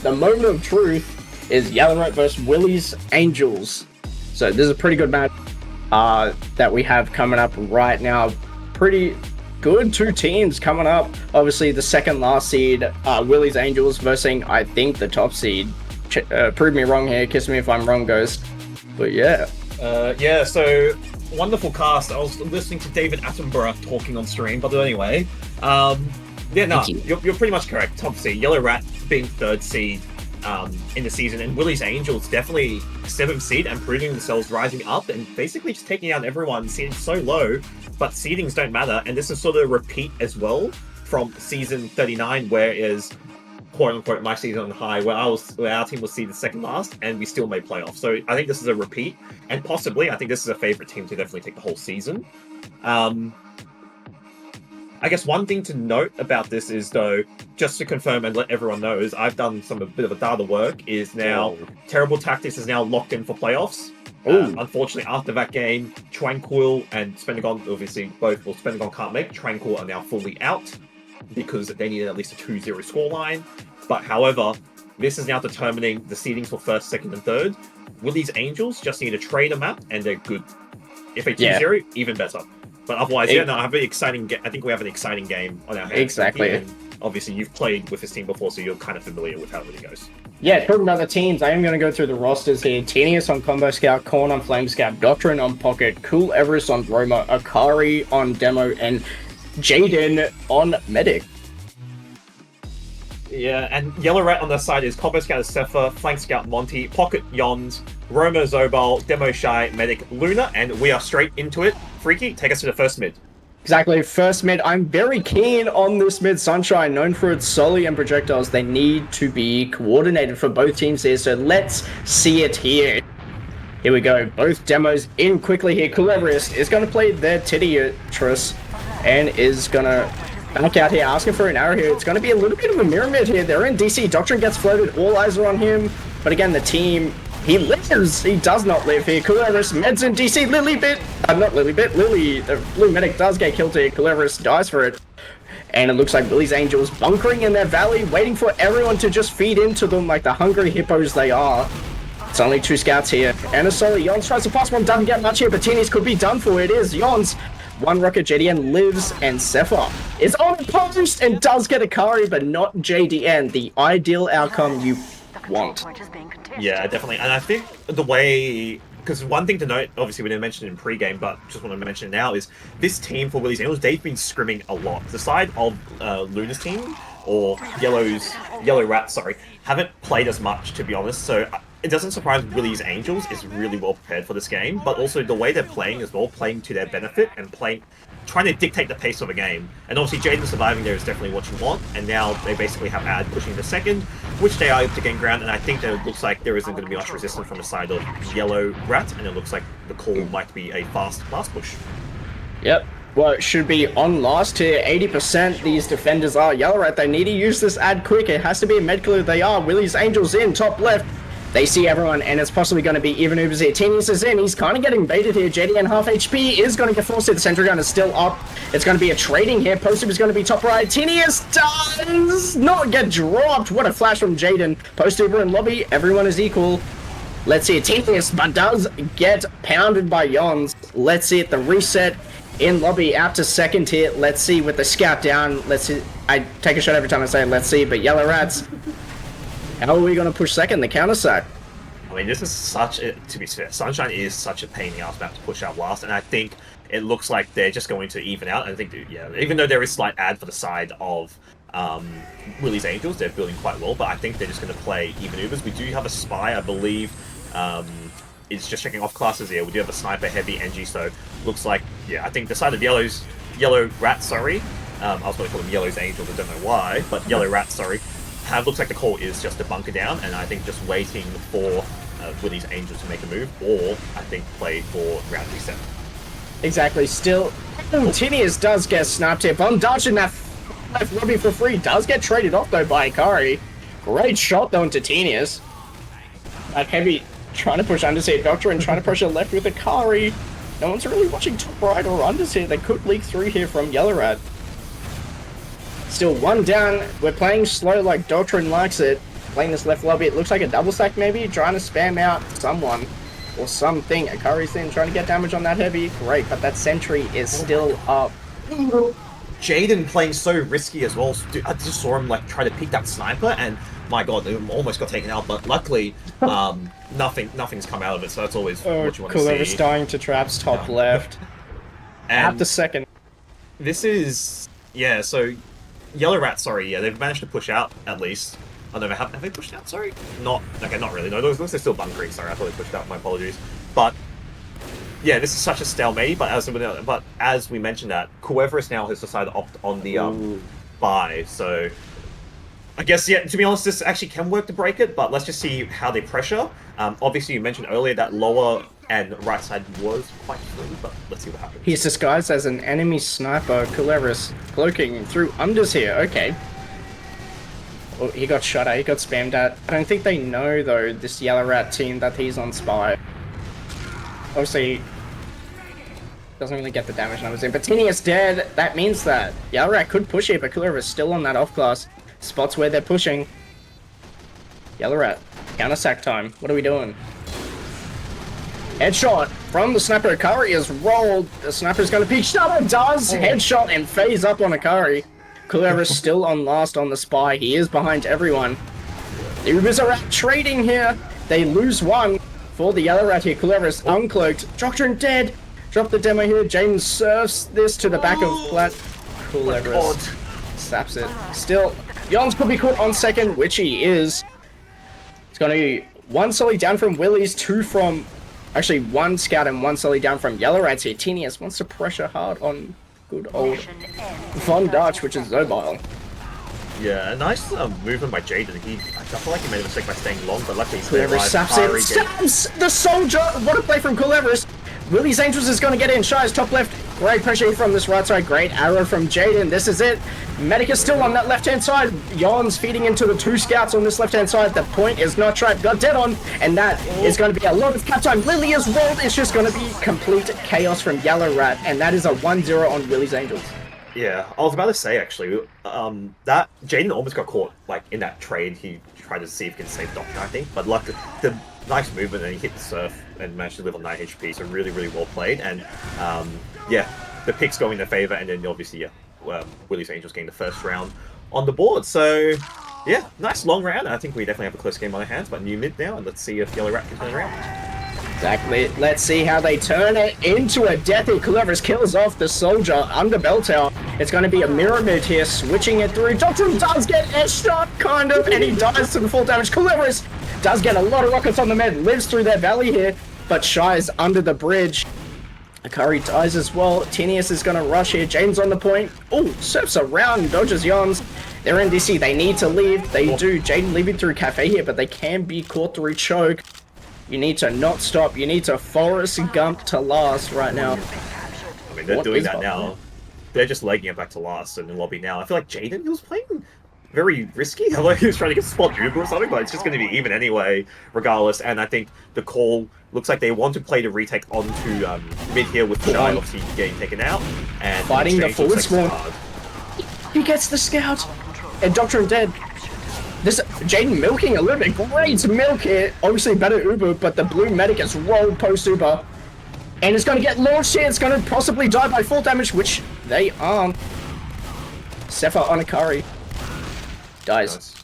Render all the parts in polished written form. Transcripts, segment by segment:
The moment of truth is Yellow Rat versus Willys Angels. So this is a pretty good match that we have coming up right now. Pretty good two teams coming up. Obviously, the second last seed, Willys Angels versus, I think, the top seed. Prove me wrong here. Kiss me if I'm wrong, Ghost. But yeah. So wonderful cast. I was listening to David Attenborough talking on stream, but anyway. You're pretty much correct. Top seed, Yellow Rat being third seed in the season, and Willys Angels definitely seventh seed and proving themselves rising up and basically just taking out everyone. Seeding so low, but seedings don't matter, and this is sort of a repeat as well from season 39, where is quote unquote my season on high, where our team was seeded second last and we still made playoffs. So I think this is a repeat, and possibly I think this is a favorite team to definitely take the whole season. I guess one thing to note about this is, though, just to confirm and let everyone know, is I've done a bit of a data work, is now Terrible Tactics is now locked in for playoffs. Unfortunately, after that game, Tranquil and Spendagon, obviously both, well, Spendagon can't make, Tranquil are now fully out because they needed at least a 2-0 scoreline. But however, this is now determining the seedings for first, second, and third. Willys Angels just need a trader map and they're good. If they 2-0, even better. But otherwise, I have an exciting. I think we have an exciting game on our hands. Exactly. And obviously, you've played with this team before, so you're kind of familiar with how it really goes. Yeah, talking about the teams, I am going to go through the rosters here. Tenius on Combo Scout, Korn on Flame Scout, Doctrine on Pocket, Cool Everest on Roma, Akari on Demo, and Jaden on Medic. Yeah, and Yellow Rat on the side is Combo Scout Sepha, Flank Scout Monty, Pocket Yons, Roma Zobal, Demo Shy, Medic Luna, and we are straight into it. Freaky, take us to the first mid. Exactly, first mid. I'm very keen on this mid. Sunshine, known for its Soli and projectiles. They need to be coordinated for both teams here, so let's see it here. Here we go, both demos in quickly here. Cool Everest is going to play their foodeater and is going to back out here, asking for an arrow here. It's going to be a little bit of a mirror mid here. They're in DC. Doctrine gets floated. All eyes are on him. But again, the team, he lives. He does not live here. Cool Everest, Meds in DC. Lily, the blue medic does get killed here. Cool Everest dies for it. And it looks like Willys Angels bunkering in their valley, waiting for everyone to just feed into them like the hungry hippos they are. It's only two scouts here. And a Soli. Yons tries to pass one. Doesn't get much here, but Tini's could be done for. It is Yons. One Rocket JDN lives, and Sepha is on post and does get Akari, but not JDN. The ideal outcome you want. Yeah, definitely. And I think the way, because one thing to note, obviously we didn't mention it in pregame, but just want to mention it now, is this team for Willys Angels, they've been scrimming a lot. The side of Luna's team, or Yellow Rat, haven't played as much, to be honest. So it doesn't surprise Willys Angels is really well prepared for this game, but also the way they're playing as well, playing to their benefit and trying to dictate the pace of a game. And obviously Jaden surviving there is definitely what you want, and now they basically have Ad pushing the second, which they are able to gain ground, and I think that it looks like there isn't going to be much resistance from the side of Yellow Rat, and it looks like the call might be a fast push. Yep. Well, it should be on last here. 80% these defenders are Yellow Rat. They need to use this Ad quick. It has to be a med clear. They are. Willys Angels in, top left. They see everyone, and it's possibly going to be even Ubers here. Tenius is in. He's kind of getting baited here. JDN half HP is going to get forced here. The sentry gun is still up. It's going to be a trading here. Post-Uber is going to be top right. Tenius does not get dropped. What a flash from Jaden. Post-Uber in lobby. Everyone is equal. Let's see it. Tenius, but does get pounded by Yons. Let's see it. The reset in lobby after second here. Let's see with the scout down. Let's see. I take a shot every time I say let's see, but Yellow Rats, how are we going to push second? The counter side. I mean, this is to be fair, Sunshine is such a pain in the ass map to push out last, and I think it looks like they're just going to even out. I think, even though there is slight ad for the side of Willys Angels, they're building quite well, but I think they're just going to play even Ubers. We do have a Spy, I believe, is just checking off classes here. We do have a Sniper, Heavy, NG, so looks like, I think the side of Yellow Rat, I was going to call them Yellow's Angels, I don't know why, but Yellow Rat, looks like the call is just to bunker down, and I think just waiting for Willys Angels to make a move, or I think play for round reset. Exactly. Still, Tinius does get snapped here. Bondage in that left lobby for free does get traded off though by Akari. Great shot though into Tinius. That Heavy trying to push underseat Doctor and trying to pressure left with Akari. No one's really watching top right or underseat. They could leak through here from Yellow Rat. Still one down. We're playing slow like Doctrine likes it. playing this left lobby. It looks like a double stack maybe, trying to spam out someone or something. Akari's in, trying to get damage on that heavy. Great, but that sentry is still up. Jaden playing so risky as well. Dude, I just saw him like try to pick that sniper, and my god, they almost got taken out. But luckily, nothing's come out of it. So that's always what you want to see. Coolever's dying to traps top left. And at the second. This is So Yellow Rat, sorry, they've managed to push out at least. Oh no, have they pushed out? Sorry, not really. No, those are still bunkering. Sorry, I thought they pushed out. My apologies. But yeah, this is such a stalemate. But as we mentioned that, Coolever's now has decided to opt on the buy. So I guess to be honest, this actually can work to break it. But let's just see how they pressure. Obviously, you mentioned earlier that lower and right side was quite free, but let's see what happens. He's disguised as an enemy sniper. Coolever's cloaking through unders here. Okay. Oh, he got shot at, he got spammed at. I don't think they know, though, this Yellow Rat team, that he's on Spy. Obviously, doesn't really get the damage numbers in. But Tinius dead. That means that Yellow Rat could push it, but Coolever's still on that off-class. Spots where they're pushing. Yellow Rat, counter-sack time. What are we doing? Headshot from the sniper. Akari is rolled. The sniper's going to peek. Shadow does headshot and phase up on Akari. Coolever's still on last on the Spy. He is behind everyone. The Ubers are out trading here. They lose one for the Yellow Rat here. Coolever's uncloaked. Doctrine dead. Drop the demo here. James surfs this to the back of Plat. Coolever's saps it. Still, Jons could be caught on second, which he is. It's going to be one solly down from Willys, two from... Actually, one scout and one solly down from Yellow Rats here. Tinius wants to pressure hard on good old Von Dutch, which is Zobile. Yeah, a nice movement by Jaden. I feel like he made a mistake by staying long, but luckily he's Coolever saps it. Stabs the soldier! What a play from Coolever! Willys Angels is going to get in. Shy is top left. Great pressure from this right side. Great arrow from Jaden. This is it. Medic is still on that left-hand side. Yon's feeding into the two scouts on this left-hand side. The point is not trapped. Got dead on. And that is going to be a lot of cap time. Lily is rolled. It's just going to be complete chaos from Yellow Rat. And that is a 1-0 on Willys Angels. Yeah, I was about to say, actually, that Jaden almost got caught, like, in that trade. He tried to see if he can save Doctor, I think. But luckily, the nice movement, and he hit the surf and managed to live on 9 HP. So really, really well played. And, yeah, the picks go in their favor. And then, obviously, Willys Angels getting the first round on the board. So, yeah, nice long round. I think we definitely have a close game on our hands. But new mid now, and let's see if Yellow Rat can turn around. Exactly. Let's see how they turn it into a deathy. Coolever's kills off the soldier under bell tower. It's going to be a mirror mid here, switching it through. Doctor does get a shot, kind of, and he dies to the full damage. Coolever's does get a lot of rockets on the med, lives through their valley here, but Shy is under the bridge. Akari dies as well. Tinius is going to rush here. James on the point. Oh, surfs around, dodges Yons. They're in DC. They need to leave. They do. Jaden leaving through Cafe here, but they can be caught through choke. You need to not stop. You need to Forrest Gump to last right now. I mean, they're doing that now. They're just legging it back to last in the lobby now. I feel like Jaden, he was playing very risky. I like he was trying to get spot Uber or something, but it's just going to be even anyway, regardless. And I think the call looks like they want to play the retake onto mid here with Shy obviously getting taken out. And fighting the forward spawn. He gets the scout. And Doctrine dead. This Jaden milking a little bit. Great milk here. Obviously better Uber, but the blue medic is rolled post Uber. And it's going to get launched here. It's going to possibly die by full damage, which they aren't. Sepha on Akari. Dies. Nice.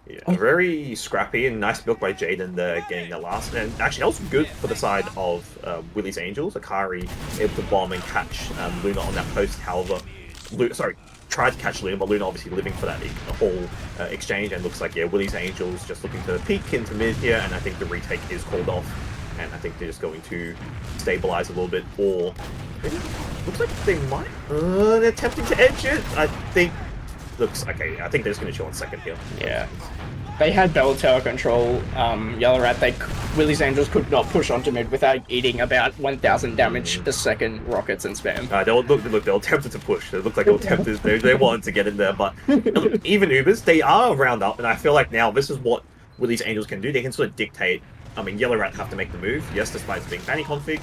Yeah, very scrappy and nice milk by Jaden there, getting the last. And actually, also good for the side of Willys Angels. Akari able to bomb and catch Luna on that post. However, tried to catch Luna, but Luna obviously living for that whole exchange, and looks like, yeah, Willys Angels just looking to peek into mid here, and I think the retake is called off, and I think they're just going to stabilize a little bit, or looks like they might, they're attempting to edge it, I think, looks, okay, I think they're just going to chill on second here. Yeah. They had bell tower control, Yellow Rat. Willys Angels could not push onto mid without eating about 1,000 damage a second rockets and spam. They're tempted to push. They look like they're tempted. They wanted to get in there, but even Ubers, they are round up, and I feel like now this is what Willys Angels can do. They can sort of dictate. I mean, Yellow Rat have to make the move, yes, despite being fanny config,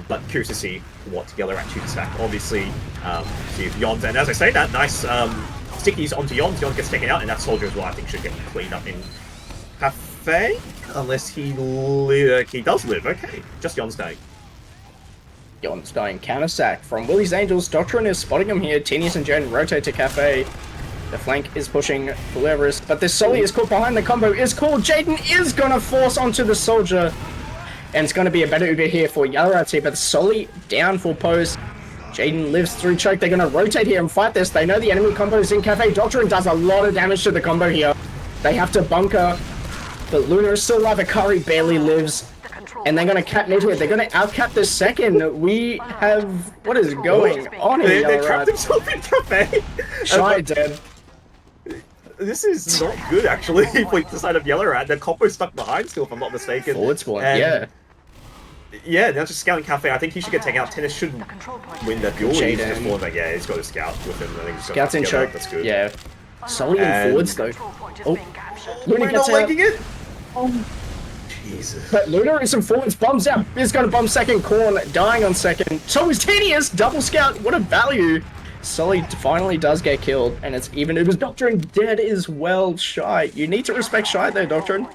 but curious to see what Yellow Rat choose to stack. Obviously, see if Yons, and as I say that, nice stickies onto Yon. Yon gets taken out, and that soldier as well, I think, should get cleaned up in Cafe. Unless he does live. Okay, just Yon's dying. Yon's dying. Counter sack from Willys Angels. Doctrine is spotting him here. Tinius and Jen rotate to Cafe. The flank is pushing Gullywash, but this Sully is caught behind. The combo is called. Jaden is gonna force onto the soldier, and it's gonna be a better Uber here for Yellowrats here, but Sully down for post. Jaden lives through choke. They're gonna rotate here and fight this. They know the enemy combo is in Cafe. Doctrine does a lot of damage to the combo here. They have to bunker, but Luna is still alive. Akari barely lives, and they're gonna cap mid here. They're gonna outcap the second. We have, what is going on here? They trapped themselves in Cafe. Shy dead. This is not good, actually, for the side of Yellowrat. The combo's stuck behind still, if I'm not mistaken. Forward spawn, and yeah, now just scouting Cafe. I think he should get taken out. Tennis should win that duel. He's just falling back. Yeah, he's got a scout with him. I think he's Scouts in choke. That's good. Yeah. Sully in forwards, though. Oh, Luna gets not out. liking it. Oh, Jesus. But Luna is in forwards, bombs out. Is going to bomb second. Corn dying on second. So is Tedious. Double scout. What a value. Sully finally does get killed, and it's even Uber's Doctrine dead as well. Shy. You need to respect Shy though, Doctrine.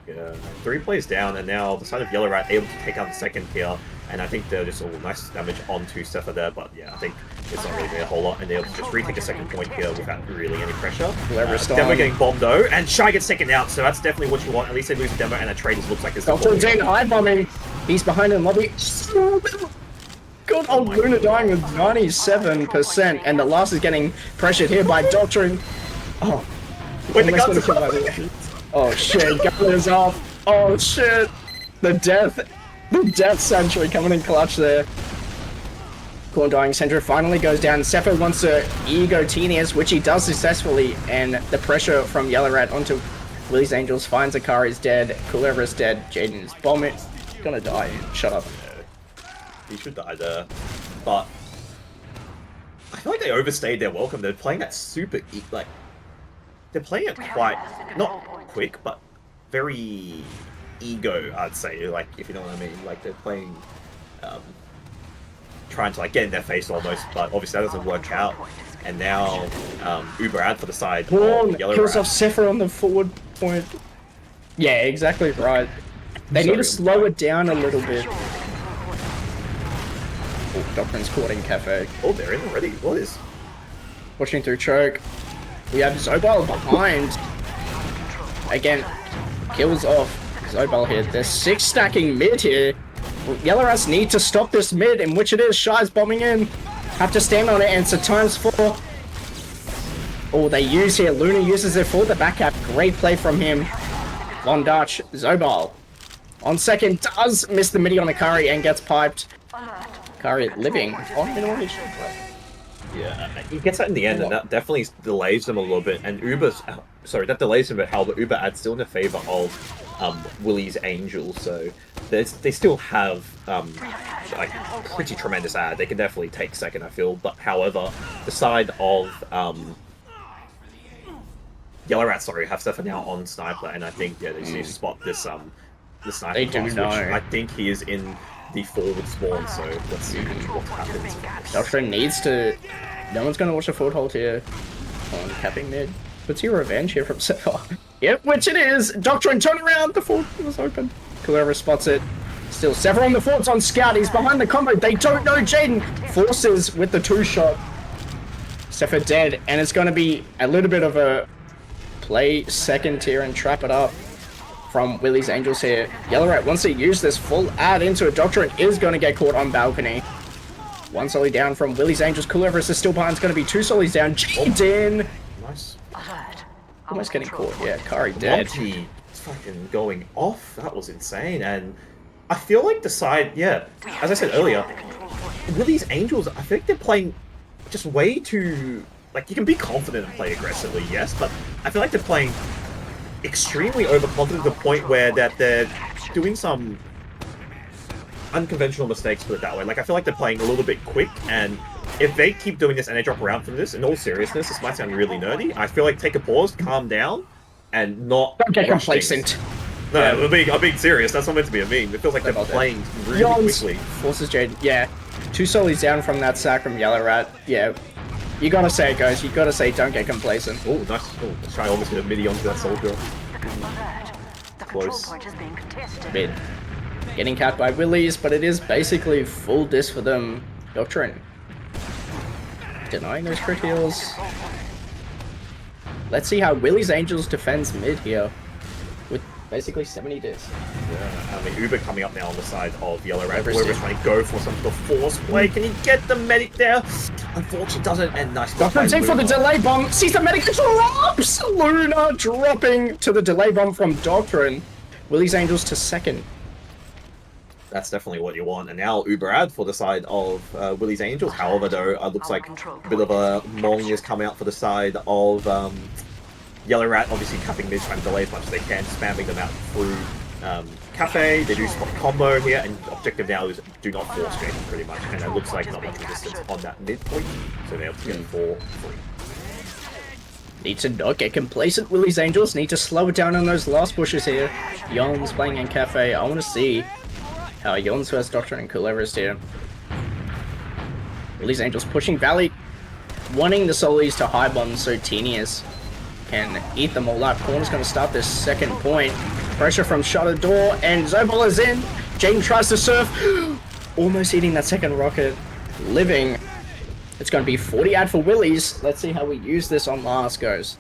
Yeah, 3 players down, and now the side of Yellowrat able to take out the second here, and I think they're just all nice damage onto Sepha there, but yeah, I think it's not really doing a whole lot, and they're able to just retake a second point here without really any pressure. Then we're getting bombed though, and Shy gets taken out, so that's definitely what you want. At least they lose the demo, and the traders looks like it's Doctrine's in, high bombing. He's behind in lobby. God, oh, Luna dying with 97%, and the last is getting pressured here by Doctrine. Oh, wait, the guns are oh shit, gun is off. Oh shit, the death sentry coming in clutch there. Corn dying sentry finally goes down. Sepho wants to ego Tenius, which he does successfully, and the pressure from Yellowrat onto Willys Angels finds Akari's dead, Gullywash is dead, Jaden is bombing. Gonna die. Shut up. He should die there, but I feel like they overstayed their welcome. They're playing that super, like, they're playing it quite, not quick, but very ego, I'd say, like, if you know what I mean. Like, they're playing, trying to, like, get in their face almost, but obviously that doesn't work out. And now, Uber ad for the side of Yellow kills off Sephiroth on the forward point. Yeah, exactly right. They need to slow it down a little bit. Oh, Doctrine's caught in Cafe. Oh, they're in already. What is? Pushing through choke. We have Zobal behind. Again, kills off Zobal here. They're 6 stacking mid here. Yellowrats need to stop this mid, in which it is. Shy's bombing in. Have to stand on it, and it's a ×4. Oh, they use here. Luna uses it for the back cap. Great play from him. Von Dutch, Zobal. On second, does miss the midi on Akari and gets piped. Akari living on middle. Yeah, he gets that in the end, and that definitely delays them a little bit. And Uber's, sorry, that delays them a bit. How the Uber ad's still in the favor of Willys Angels, so they still have like pretty tremendous ad. They can definitely take second, I feel. But however, the side of Yellowrat, sorry, have Stefan now on sniper, and I think yeah, they just need to spot this the sniper. They do know. Which I think he is in the forward spawn, so let's see what happens. Doctrine needs to... No one's going to watch a forward hold here on capping mid. Let's see revenge here from Sepha. Yep, which it is! Doctrine, turn around! The forward was open. Gullywash spots it. Still, Sepha on the forwards on scout. He's behind the combo. They don't know Jaden. Forces with the 2-shot. Sepha dead, and it's going to be a little bit of a play second tier and trap it up from Willys Angels here. Yellowrat wants to use this full ad into a Doctrine, is going to get caught on balcony. 1 solly down from Willys Angels. Gullywash is still behind. It's going to be 2 sollies down. Jaden! Nice. Almost getting caught. Yeah, Kari dead. Monty is fucking going off. That was insane. And I feel like the side, yeah, as I said earlier, Willys Angels, I think they're playing just way too... Like, you can be confident and play aggressively, yes, but I feel like they're playing extremely overconfident to the point where that they're doing some unconventional mistakes, put it that way. Like, I feel like they're playing a little bit quick, and if they keep doing this and they drop around from this, in all seriousness, this might sound really nerdy, I feel like take a pause, calm down, and not don't get complacent. No, I'm being serious. That's not meant to be a meme. It feels like they're playing really quickly. Forces Jade. Yeah. 2 sollies down from that sack from Yellowrat. Yeah. You gotta say it, guys. You gotta say, don't get complacent. Oh, nice. Oh, let's try almost get a midi onto that soldier. Close. Mid. Getting capped by Willys, but it is basically full diss for them. Doctrine. Denying those crit heals. Let's see how Willys Angels defends mid here. With basically 70 diss. Yeah, I mean, Uber coming up now on the side of Yellow Rat. Whoever's trying to go for some sort of force play. Can he get the medic there? Unfortunately, doesn't. And nice. Doctrine's in for the delay bomb. Sees the medic drops! Luna dropping to the delay bomb from Doctrine. Willys Angels to second. That's definitely what you want. And now Uber ad for the side of Willys Angels. However, though, it looks like a bit of a Mong is coming out for the side of Yellow Rat. Obviously, capping mid, trying to delay as much as they can, spamming them out through Cafe. They do spot combo here, and objective now is do not force Jason pretty much. And it looks like not much resistance on that mid point, so they're able to get 4-3. Need to not get complacent, Willys Angels. Need to slow it down on those last pushes here. Yon's playing in Cafe. I want to see how Yon's first Doctrine and Cool is here. Willys Angels pushing Valley, wanting the Solis to high bomb so Tenius can eat them all up. Corner's going to start this second point. Pressure from Shutter Door, and Zobel is in. Jaden tries to surf, almost eating that second rocket. Living. It's going to be 40 ad for Willys. Let's see how we use this on last goes.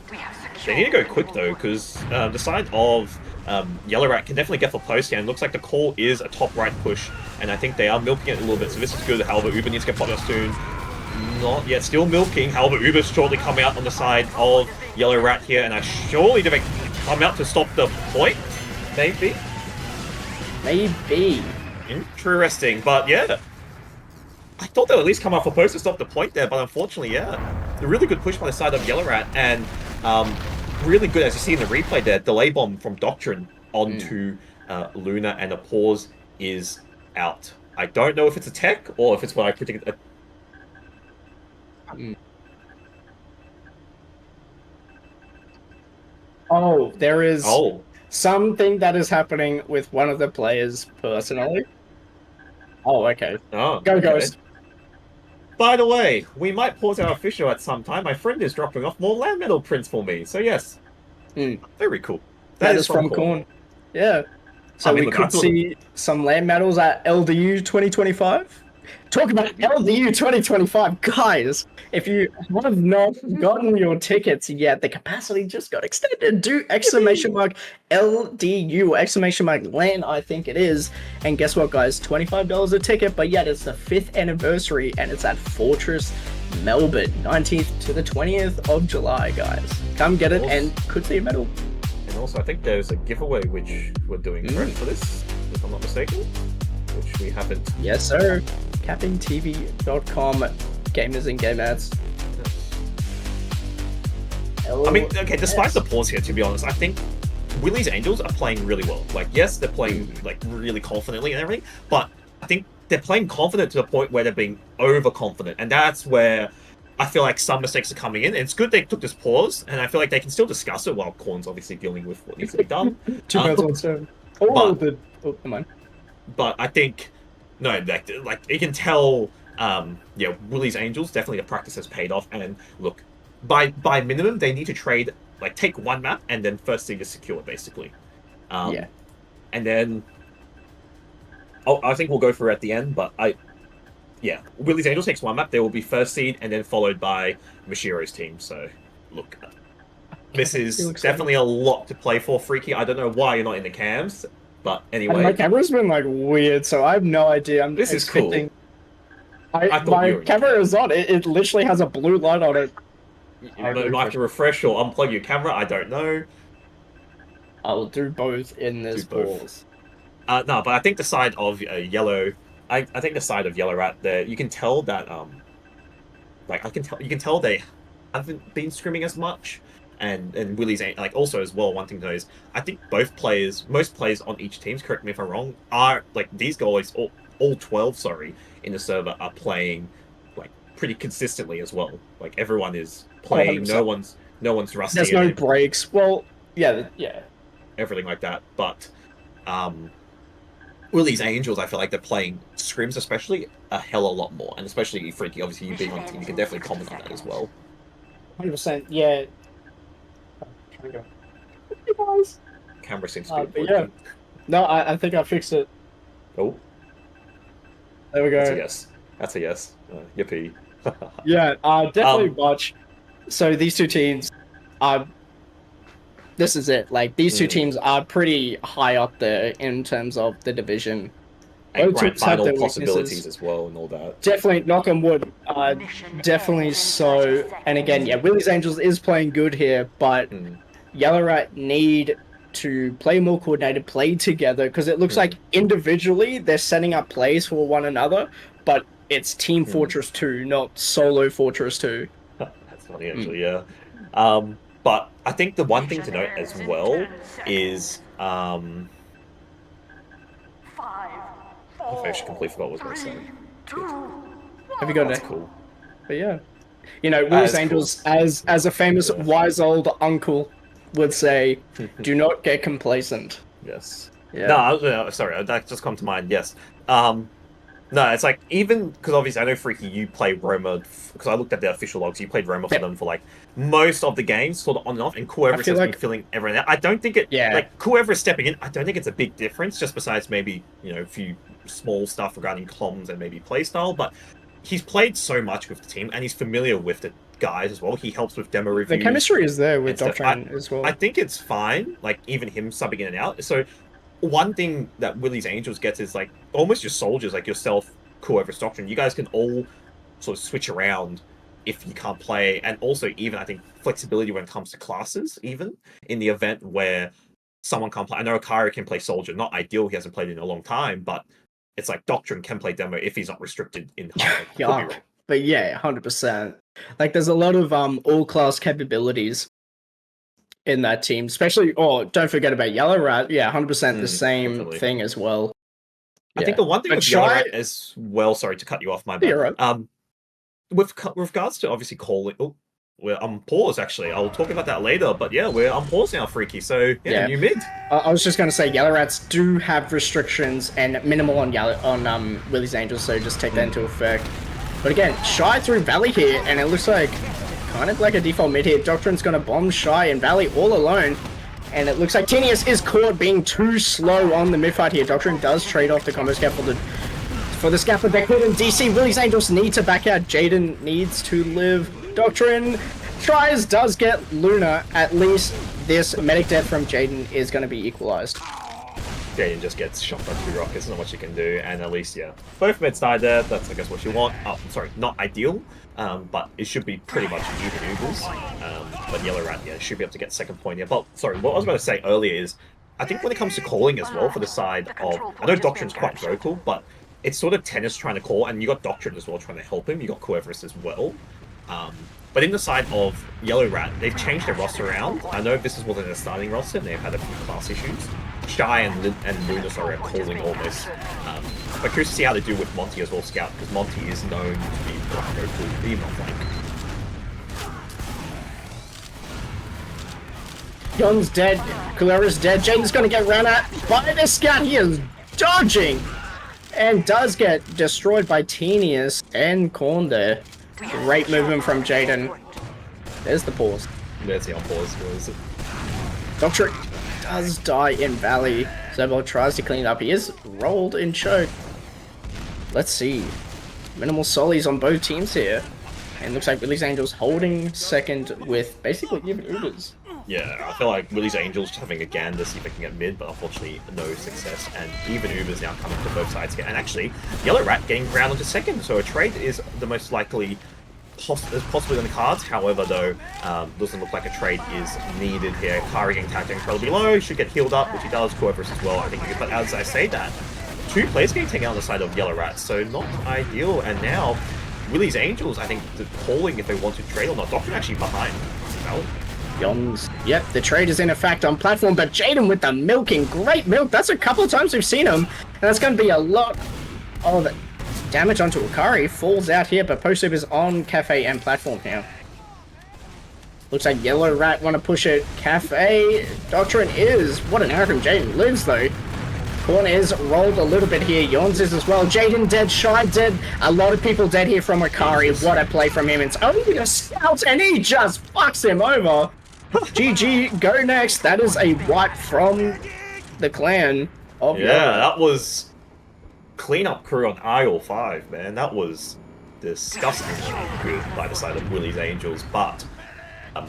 They need to go quick though, because the side of Yellow Rat can definitely get for post here, and looks like the call is a top right push, and I think they are milking it a little bit, so this is good. However, Uber needs to get popped up soon. Not yet, still milking. However, Uber's shortly coming out on the side of Yellow Rat here, and I surely do they come out to stop the point? Maybe? Maybe. Interesting, but yeah. I thought they'll at least come out for post to stop the point there, but unfortunately, yeah. A really good push by the side of Yellow Rat, and really good, as you see in the replay there, delay bomb from Doctrine onto Luna, and the pause is out. I don't know if it's a tech, or if it's what I predicted. Oh, there is something that is happening with one of the players personally. Oh, okay. Oh, Go, Ghost. By the way, we might pause our official at some time. My friend is dropping off more land metal prints for me, so yes. Very cool. That is from Korn. Yeah. So we could see some land medals at LDU 2025. Talk about LDU 2025, guys. If you have not gotten your tickets yet, the capacity just got extended. Do exclamation mark LDU, exclamation mark LAN, I think it is. And guess what, guys? $25 a ticket, but yet it's the 5th anniversary, and it's at Fortress Melbourne, 19th to the 20th of July, guys. Come get it, and could see a medal. And also, I think there's a giveaway which we're doing for this, if I'm not mistaken, which we haven't. Yes, sir. CappingTV.com, gamers and game ads. I mean, okay, despite the pause here, to be honest, I think Willys Angels are playing really well. Like, yes, they're playing like really confidently and everything, but I think they're playing confident to the point where they're being overconfident, and that's where I feel like some mistakes are coming in. And it's good they took this pause, and I feel like they can still discuss it while Korn's obviously dealing with what needs to be done. Two birds on stone. Oh, come on. But I think, no, like you can tell, yeah, Willys Angels, definitely the practice has paid off. And look, by minimum, they need to trade, like, take one map and then first thing is secure, basically. Yeah. And then, I think we'll go through at the end, but yeah, Willys Angels takes one map, they will be first seed, and then followed by Mashiro's team. So, look, this is definitely a lot to play for, Freaky. I don't know why you're not in the cams. But anyway, and my camera's been like weird, so I have no idea. This is cool. My camera is on. It literally has a blue light on it. You might have to refresh or unplug your camera. I don't know. I'll do both in this pause. No, but I think the side of Yellow, I think the side of Yellow Rat there, you can tell that like you can tell they haven't been scrimming as much. And Willys, like, also as well, one thing to know is, I think most players on each team, correct me if I'm wrong, are, like, these guys, all 12, sorry, in the server are playing, like, pretty consistently as well. Like, everyone is playing, no one's rusty. There's no breaks. Well, yeah. Everything like that. But, Willys Angels, I feel like they're playing scrims, especially a hell of a lot more, and especially Freaky. Obviously, you being on the team, you can definitely comment on that as well. 100%. Yeah. Trying to go. Hey guys. Camera seems to be But yeah. working. No, I think I fixed it. Oh, There we go. that's a yes. That's a yes. Yippee. Yeah, definitely much. So these two teams are. This is it. Like these two teams are pretty high up there in terms of the division. And Both grand teams have final their possibilities weaknesses. as well, and all that. Definitely, knock on wood. Definitely so. And again, yeah, Willys Angels is playing good here, but Yellow Rat need to play more coordinated, play together, because it looks like individually they're setting up plays for one another, but it's Team Fortress 2, not Solo Fortress 2. That's funny, actually, yeah. But I think the one thing to note as well is I actually completely forgot what I was going to say. Have you got That's it? cool. But yeah, you know, Willys Angels, cool. as a famous wise old uncle would say, do not get complacent. Yes. Yeah. No, sorry, that just come to mind. Yes. No, it's like, even because obviously I know Freaky, you play Roma, because I looked at the official logs. You played Roma for them for like most of the games, sort of on and off, and Cool Everest has been filling everything out. I don't think it, like Cool Everest stepping in, I don't think it's a big difference, just besides maybe, you know, a few small stuff regarding comms and maybe playstyle, but he's played so much with the team and he's familiar with the guys as well. He helps with demo reviews. The chemistry is there with Doctrine as well. I think it's fine, like even him subbing in and out. So one thing that Willys Angels gets is like almost your soldiers, like yourself, Cool Everest Doctrine. You guys can all sort of switch around if you can't play, and also even I think flexibility when it comes to classes, even in the event where someone can't play. I know Akari can play soldier, not ideal. He hasn't played in a long time, but it's like Doctrine can play demo if he's not restricted in high. Yeah, but yeah, 100%. Like there's a lot of all class capabilities in that team, especially. Oh, don't forget about Yellow Rat. Yeah, 100% the same thing as well. I think the one thing with Yellow Rat as well. Sorry to cut you off, my bad. With regards to obviously calling. Oh, we're on pause actually. I'll talk about that later. But yeah, we're on pause now, Freaky. So yeah, new mid. I was just going to say Yellow Rats do have restrictions and minimal on Willys Angels, so just take that into effect. But again, Shy through Valley here, and it looks like kind of like a default mid here. Doctrine's going to bomb Shy and Valley all alone. And it looks like Tinius is caught being too slow on the mid fight here. Doctrine does trade off the combo scaffold for the scaffold deck in DC. Willys Angels need to back out. Jaden needs to live. Doctrine tries, does get Luna. At least this medic death from Jaden is going to be equalized. Jaden just gets shot by 2 rockets, not much you can do, and at least, yeah, both mids died there. That's, I guess, what you want. Oh, sorry, not ideal, but it should be pretty much even Oogles. But Yellow Rat, yeah, should be able to get second point here. But, sorry, what I was about to say earlier is, I think when it comes to calling as well, for the side of, I know Doctrine's quite vocal, but it's sort of Tennis trying to call, and you got Doctrine as well trying to help him. You got Cool Everest as well. But in the side of Yellow Rat, they've changed their roster around. I know this is more than a starting roster, and they've had a few class issues. Shy and Luna, sorry, are calling all this. But curious to see how they do with Monty as well, Scout, because Monty is known to be quite vocal, even on flank. Yon's dead, Kulera's dead, Jaden's gonna get run at by the Scout. He is dodging! And does get destroyed by Tenius and Korn there. Great movement from Jaden. There's the pause. There's the on-pause. What is it? Doctor does die in Valley. Zebel tries to clean it up. He is rolled in choke. Let's see. Minimal solis on both teams here. And looks like Willys Angels holding second with basically even Ubers. Yeah, I feel like Willys Angels just having a gander to see if they can get mid, but unfortunately no success. And even Uber's now coming to both sides here. And actually, Yellow Rat getting ground onto second, so a trade is the most likely possibly on the cards. However, though, doesn't look like a trade is needed here. Kari getting tagged incredibly low, should get healed up, which he does. Cool Everest as well, I think. But as I say that, 2 players getting taken out on the side of Yellow Rat, so not ideal. And now, Willys Angels, I think, calling if they want to trade or not. Doctor actually behind. Yons. Yep, the trade is in effect on platform, but Jaden with the milking. Great milk. That's a couple of times we've seen him. And that's going to be a lot of damage onto Akari. Falls out here, but post is on Cafe and platform now. Looks like Yellow Rat want to push it. Cafe. Doctrine is. What an error from Jaden. Lives, though. Corn is rolled a little bit here. Yawns is as well. Jaden dead. Shy dead. A lot of people dead here from Akari. What a play from him. It's only a scout and he just fucks him over. GG, go next. That is a wipe from the clan of Yeah, that was cleanup crew on aisle 5, man. That was disgustingly good by the side of Willys Angels, but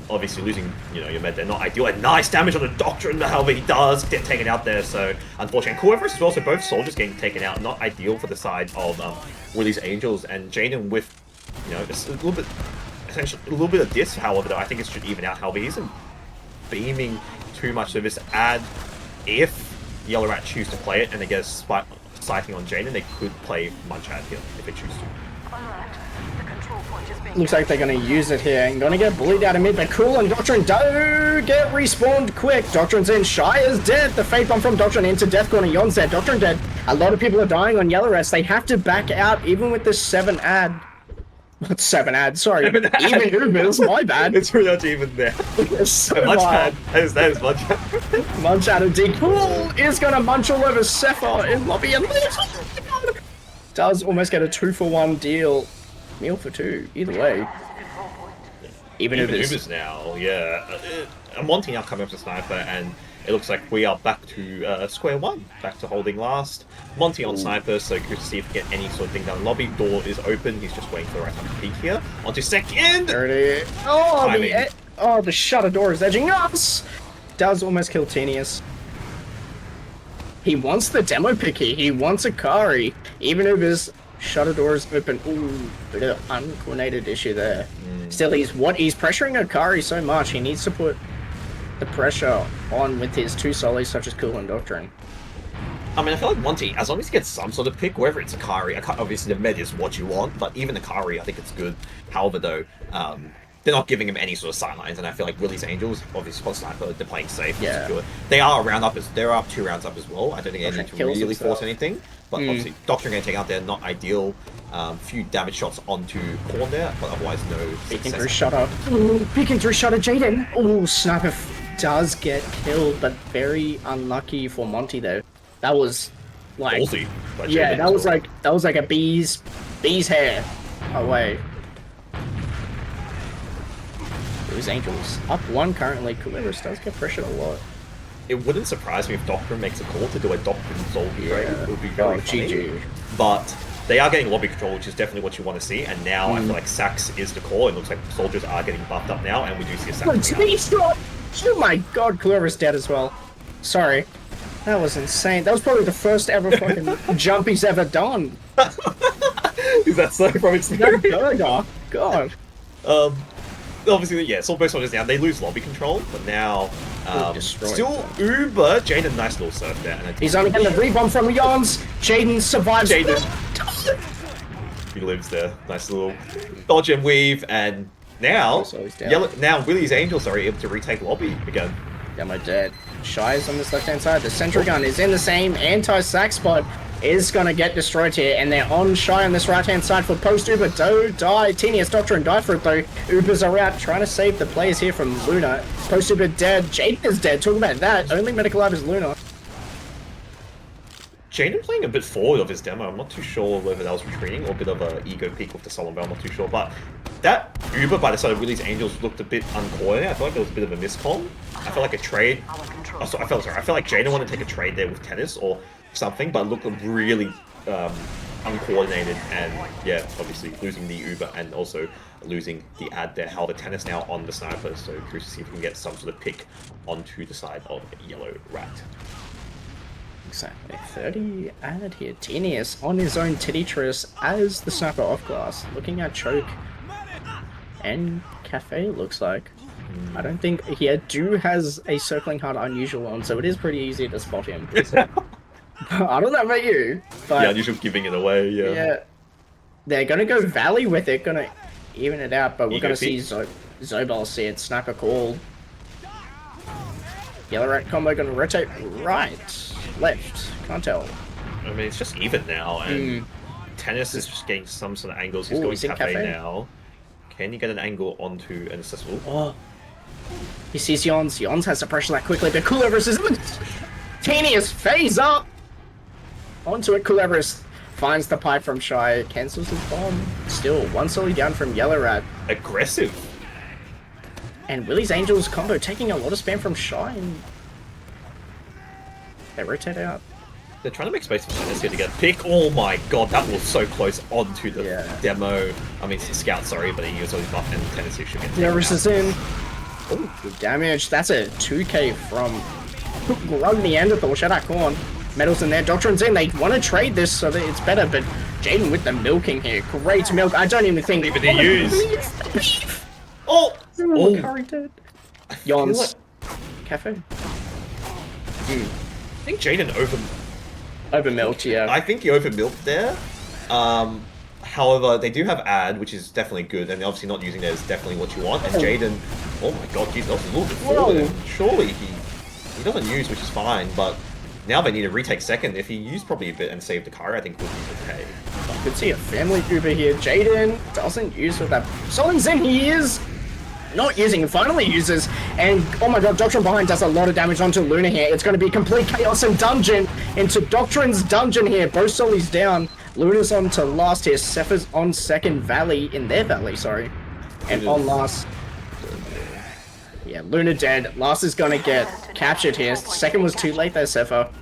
obviously losing, your med there, not ideal. And nice damage on the Doctrine, however he does get taken out there, so unfortunately. Cool as well, so both soldiers getting taken out, not ideal for the side of Willys Angels, and Jaden with, it's a little bit, essentially, a little bit of diss, however, though I think it should even out, however, he isn't beaming too much, so this ad, if Yellow Rat choose to play it and they get a sighting on Jaden, they could play Munch ad here, if they choose to. Looks like they're going to use it here and going to get bullied out of mid, but Cool and Doctrine do get respawned quick. Doctrine's in. Shy is dead. The Fate Bomb from Doctrine into Death Corner. Yon's dead. Doctrine dead. A lot of people are dying on Yellow Rest. They have to back out even with this 7 ad. What 7 ad? Sorry. 7 ad. Even Ubers. My bad. It's pretty much even there. It's so Munch bad. That is Munch ad. Munch ad indeed. Cool is going to munch all over Sepha in lobby and does almost get a 2-for-1 deal. Meal for 2, either way. Even Ubers now, yeah. Monty now coming up to Sniper, and it looks like we are back to square one, back to holding last. Monty on Sniper, so good to see if we get any sort of thing done. Lobby door is open, he's just waiting for the right time to peek here. Onto second! 30. Oh, the shutter door is edging us! Does almost kill Tenius. He wants the demo pick here, he wants Akari. Even Ubers. Shutter doors open. Ooh, bit of uncoordinated issue there. Still, he's pressuring Akari so much. He needs to put the pressure on with his 2 solos such as Cool and Doctrine. I mean, I feel like Monty, as long as he gets some sort of pick, whether it's Akari, obviously the med is what you want, but even Akari, I think it's good. However, though, they're not giving him any sort of sidelines, and I feel like Willys Angels, obviously for Sniper, they're playing safe. Yeah. Good. They are they're up 2 rounds up as well. I don't think they need to really force anything. But obviously, Doctrine going to take out there, not ideal. Few damage shots onto Corn there, but otherwise no Peeking through shutter. Peeking through shutter, Jaden. Ooh, Sniper does get killed, but very unlucky for Monty though. That was like, ballsy by yeah, Jaden, that was like a bee's hair away. Willys Angels up 1 currently. Gullywash does get pressured a lot. It wouldn't surprise me if Doctrine makes a call to do a Doctrine Soul trade. It would be very funny. GG. But they are getting lobby control, which is definitely what you want to see. And now I feel like Sax is the call. It looks like soldiers are getting buffed up now, and we do see a Sax. Oh my god, Gullywash dead as well. Sorry. That was insane. That was probably the first ever fucking jump he's ever done. Is that so from experience? God. Obviously, yeah, so both soldiers down. They lose lobby control, but now still Uber. Jaden, nice little surf there. And he's only getting a rebomb from Yons. Jaden survives. He lives there. Nice little dodge and weave, and now Willys Angels are able to retake lobby again. Demo dead. Shy is on this left-hand side. The Sentry Gun is in the same anti-sack spot. Is gonna get destroyed here, and they're on Shy on this right-hand side for post-Uber. Do die. Tenius Doctrine die for it though. Ubers are out, trying to save the players here from Luna. Post-Uber dead. Jaden is dead. Talk about that. Only medical life is Luna. Jaden playing a bit forward of his demo. I'm not too sure whether that was retreating or a bit of an ego peak with the Solemn Bell. I'm not too sure, but that Uber by the side of Willys Angels looked a bit uncoordinated. I feel like there was a bit of a miscom. I felt like a trade. I felt like Jaden wanted to take a trade there with Tennis or something, but it looked really uncoordinated, and yeah, obviously losing the Uber and also losing the ad there. However, Tennis now on the Sniper, so curious to see if we can get some sort of pick onto the side of Yellow Rat. Exactly. 30 ad here. Tenius on his own Tittytress as the Sniper off glass. Looking at Choke and Cafe, looks like. I don't think he has a Circling Heart Unusual on, so it is pretty easy to spot him. I don't know about you, but yeah, unusual giving it away. Yeah, they're gonna go Valley with it, gonna even it out, but we're gonna see Zobel see it. Sniper call. Yellow Rat combo gonna rotate right, left. Can't tell. I mean, it's just even now, and Tennis is just getting some sort of angles. He's going Cafe now. Can you get an angle onto an accessible? Oh, he sees Yons. Yons has to pressure that quickly. The Cooler versus Tenius phase up. onto it. Culebris finds the pipe from Shy, cancels his bomb. Still, one solely down from Yellow Rat. Aggressive. And Willys Angels combo taking a lot of spam from Shy. And they rotate out. They're trying to make space for Tennis here to get a pick. Oh my god, that was so close onto the demo. I mean, Scout, sorry, but he was always buff and Tennessee should get Nervous is in. Oh, good damage. That's a 2k from Grug Neanderthal. Shut up, Corn. Metal's in there. Doctrine's in. They want to trade this so that it's better, but Jaden with the milking here. Great milk. I don't even think... Even to use. Oh! Oh, Curry dead. Yons. Cafe. I think Jaden Over-milked, yeah. I think he over-milked there. However, they do have ad, which is definitely good, and obviously not using it is definitely what you want. And Jaden, oh my god, geez, that was a little bit forward. Surely he doesn't use, which is fine, but now they need to retake second. If he used probably a bit and saved the car, I think would be okay. I could see a family Uber here. Jaden doesn't use with that. Someone's in, he is not using, finally uses, and oh my god, Doctrine behind does a lot of damage onto Luna here. It's going to be complete chaos and dungeon into Doctrine's dungeon here. Both Solis down. Luna's on to last here. Sephiroth's on second, Valley in their Valley, sorry. And on last. Yeah, Luna dead. Last is going to get captured here. Second was too late there, Sephiroth.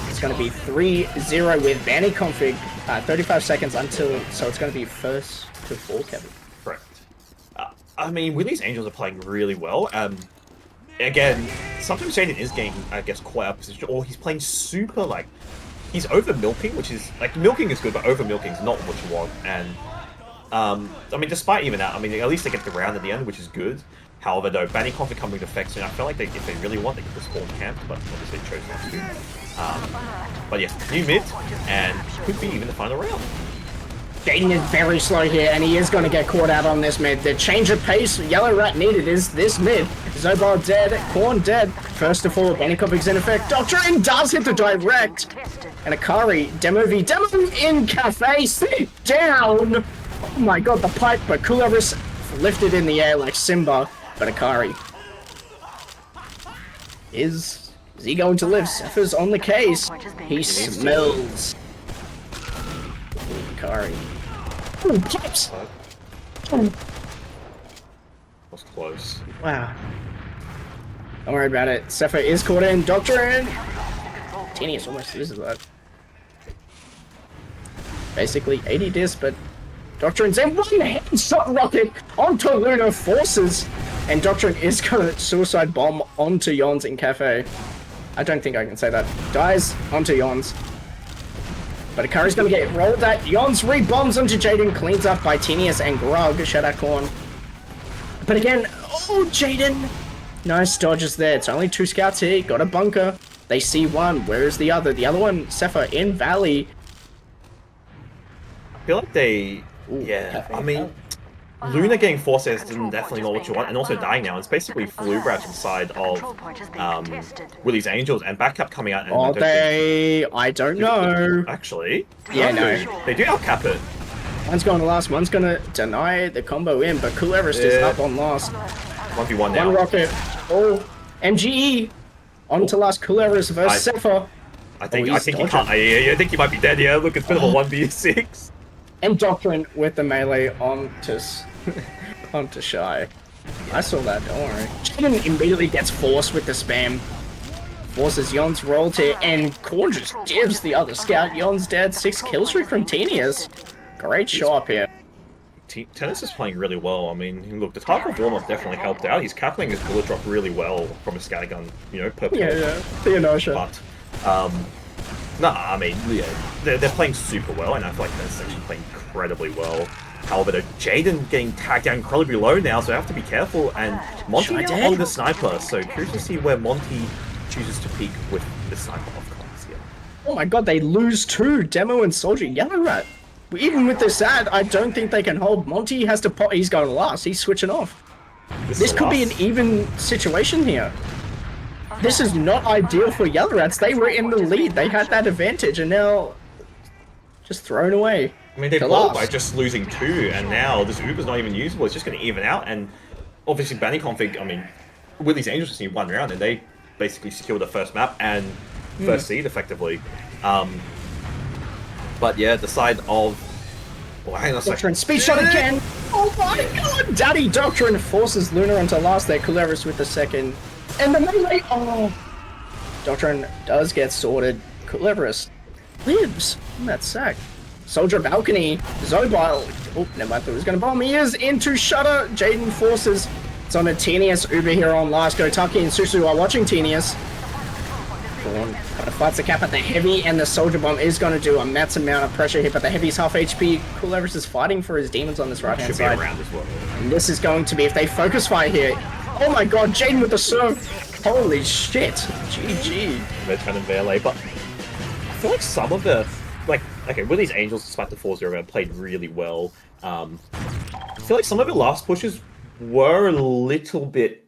It's going to be 3-0 with Vanny config. 35 seconds until, so it's going to be first to 4, Kevin. Correct. I mean, Willys Angels are playing really well. Again, sometimes Jaden is getting, I guess, quite out of position, or he's playing super, like, he's over-milking, which is, like, milking is good, but over-milking is not what you want, and, I mean, despite even that, I mean, at least they get the round at the end, which is good. However, though, banning conflict coming to effect soon, I feel like if they really want, they could just spawn camped, but obviously they chose not to. But yeah, new mid, and could be even the final round. Jaden is very slow here, and he is going to get caught out on this mid. The change of pace Yellow Rat needed is this mid. Zobar dead, Corn dead. First to fall, Banning conflict's in effect. Doctrine does hit the direct. And Akari, Demo v Demo in Cafe, sit down! Oh my god, the pipe, but Kulabris lifted in the air like Simba, but Akari. Is he going to live? Sephiroth's on the case. He smells. Akari. Oh, pipes! Was close. Wow. Don't worry about it. Sephiroth is caught in. Doctrine! Tinius almost loses that. Basically 80 dis, but Doctrine's in one headshot rocket onto Lunar Forces, and Doctrine is gonna suicide bomb onto Yons in Cafe. I don't think I can say that. Dies onto Yons. But Akari's gonna get rolled at. Yons rebombs onto Jaden, cleans up by Tinius and Grug. Shut out Corn. But again, oh, Jaden! Nice dodges there. It's only 2 scouts here. Got a bunker. They see one. Where is the other? The other one, Sephiroth in Valley. I feel like they... Yeah, I mean, Luna getting forces is definitely not what you want, and also dying now. It's basically Flubrab inside of Willys Angels, and backup coming out. And Are they? I don't know. Actually, yeah, no. They do outcap it. One's going to last, one's going to deny the combo in, but Cool Everest is up on last. 1v1 now. One rocket. Oh, MGE. On to last Cool Everest versus Sephiroth. I think he can't. I think he might be dead. Yeah, look, it's a bit of a 1v6. And Doctrine with the melee onto Shy. I saw that, don't worry. Jaden immediately gets forced with the spam. Forces Yon's roll to, and Korn just gives the other scout. Yon's dead. 6 kill streak from Tinius. Great show up here. Tennis is playing really well. I mean, look, the type of warm-up definitely helped out. He's capping his bullet drop really well from a scattergun, you know, per play. Yeah, Theonosha. But, nah, I mean, yeah, they're playing super well, and I feel like Tennis is actually playing incredibly well. However, Jaden getting tagged down incredibly low now, so I have to be careful. And Monty now on the sniper, so curious to see where Monty chooses to peek with the sniper of class here. Oh my god, they lose 2, Demo and Soldier. Yellow Rat. Even with this ad, I don't think they can hold. Monty has to pop. He's going last. He's switching off. This could be an even situation here. This is not ideal for Yellow Rats. They were in the lead. They had that advantage, and now just thrown away. I mean, they blocked by just losing 2, and now this Uber's not even usable. It's just going to even out, and obviously banning config, I mean, Willys Angels just need 1 round, and they basically secured the first map and first seed, effectively. But yeah, the side of... Oh, hang on a second. Doctrine, speed shot again! Oh my god! Daddy Doctrine forces Luna into last there. Kuleris with the second. And the melee! Oh! Doctrine does get sorted. Kuleris lives in that sack. Soldier Balcony. Zobile. Oh, never mind. Thought he was going to bomb. He is into Shutter. Jaden forces. It's on a Tenius. Uber here on last go. Taki and Susu are watching Tenius. Dawn fights the cap at the heavy, and the soldier bomb is going to do a max amount of pressure here, but the heavy's half HP. Kuleris is fighting for his demons on this right hand side. Around as well. And this is going to be, if they focus fire here. Oh my god, Jaden with the surf. Holy shit. GG. They're trying to melee, but I feel like some of the, like, okay, Willys Angels, despite the 4-0, played really well. I feel like some of the last pushes were a little bit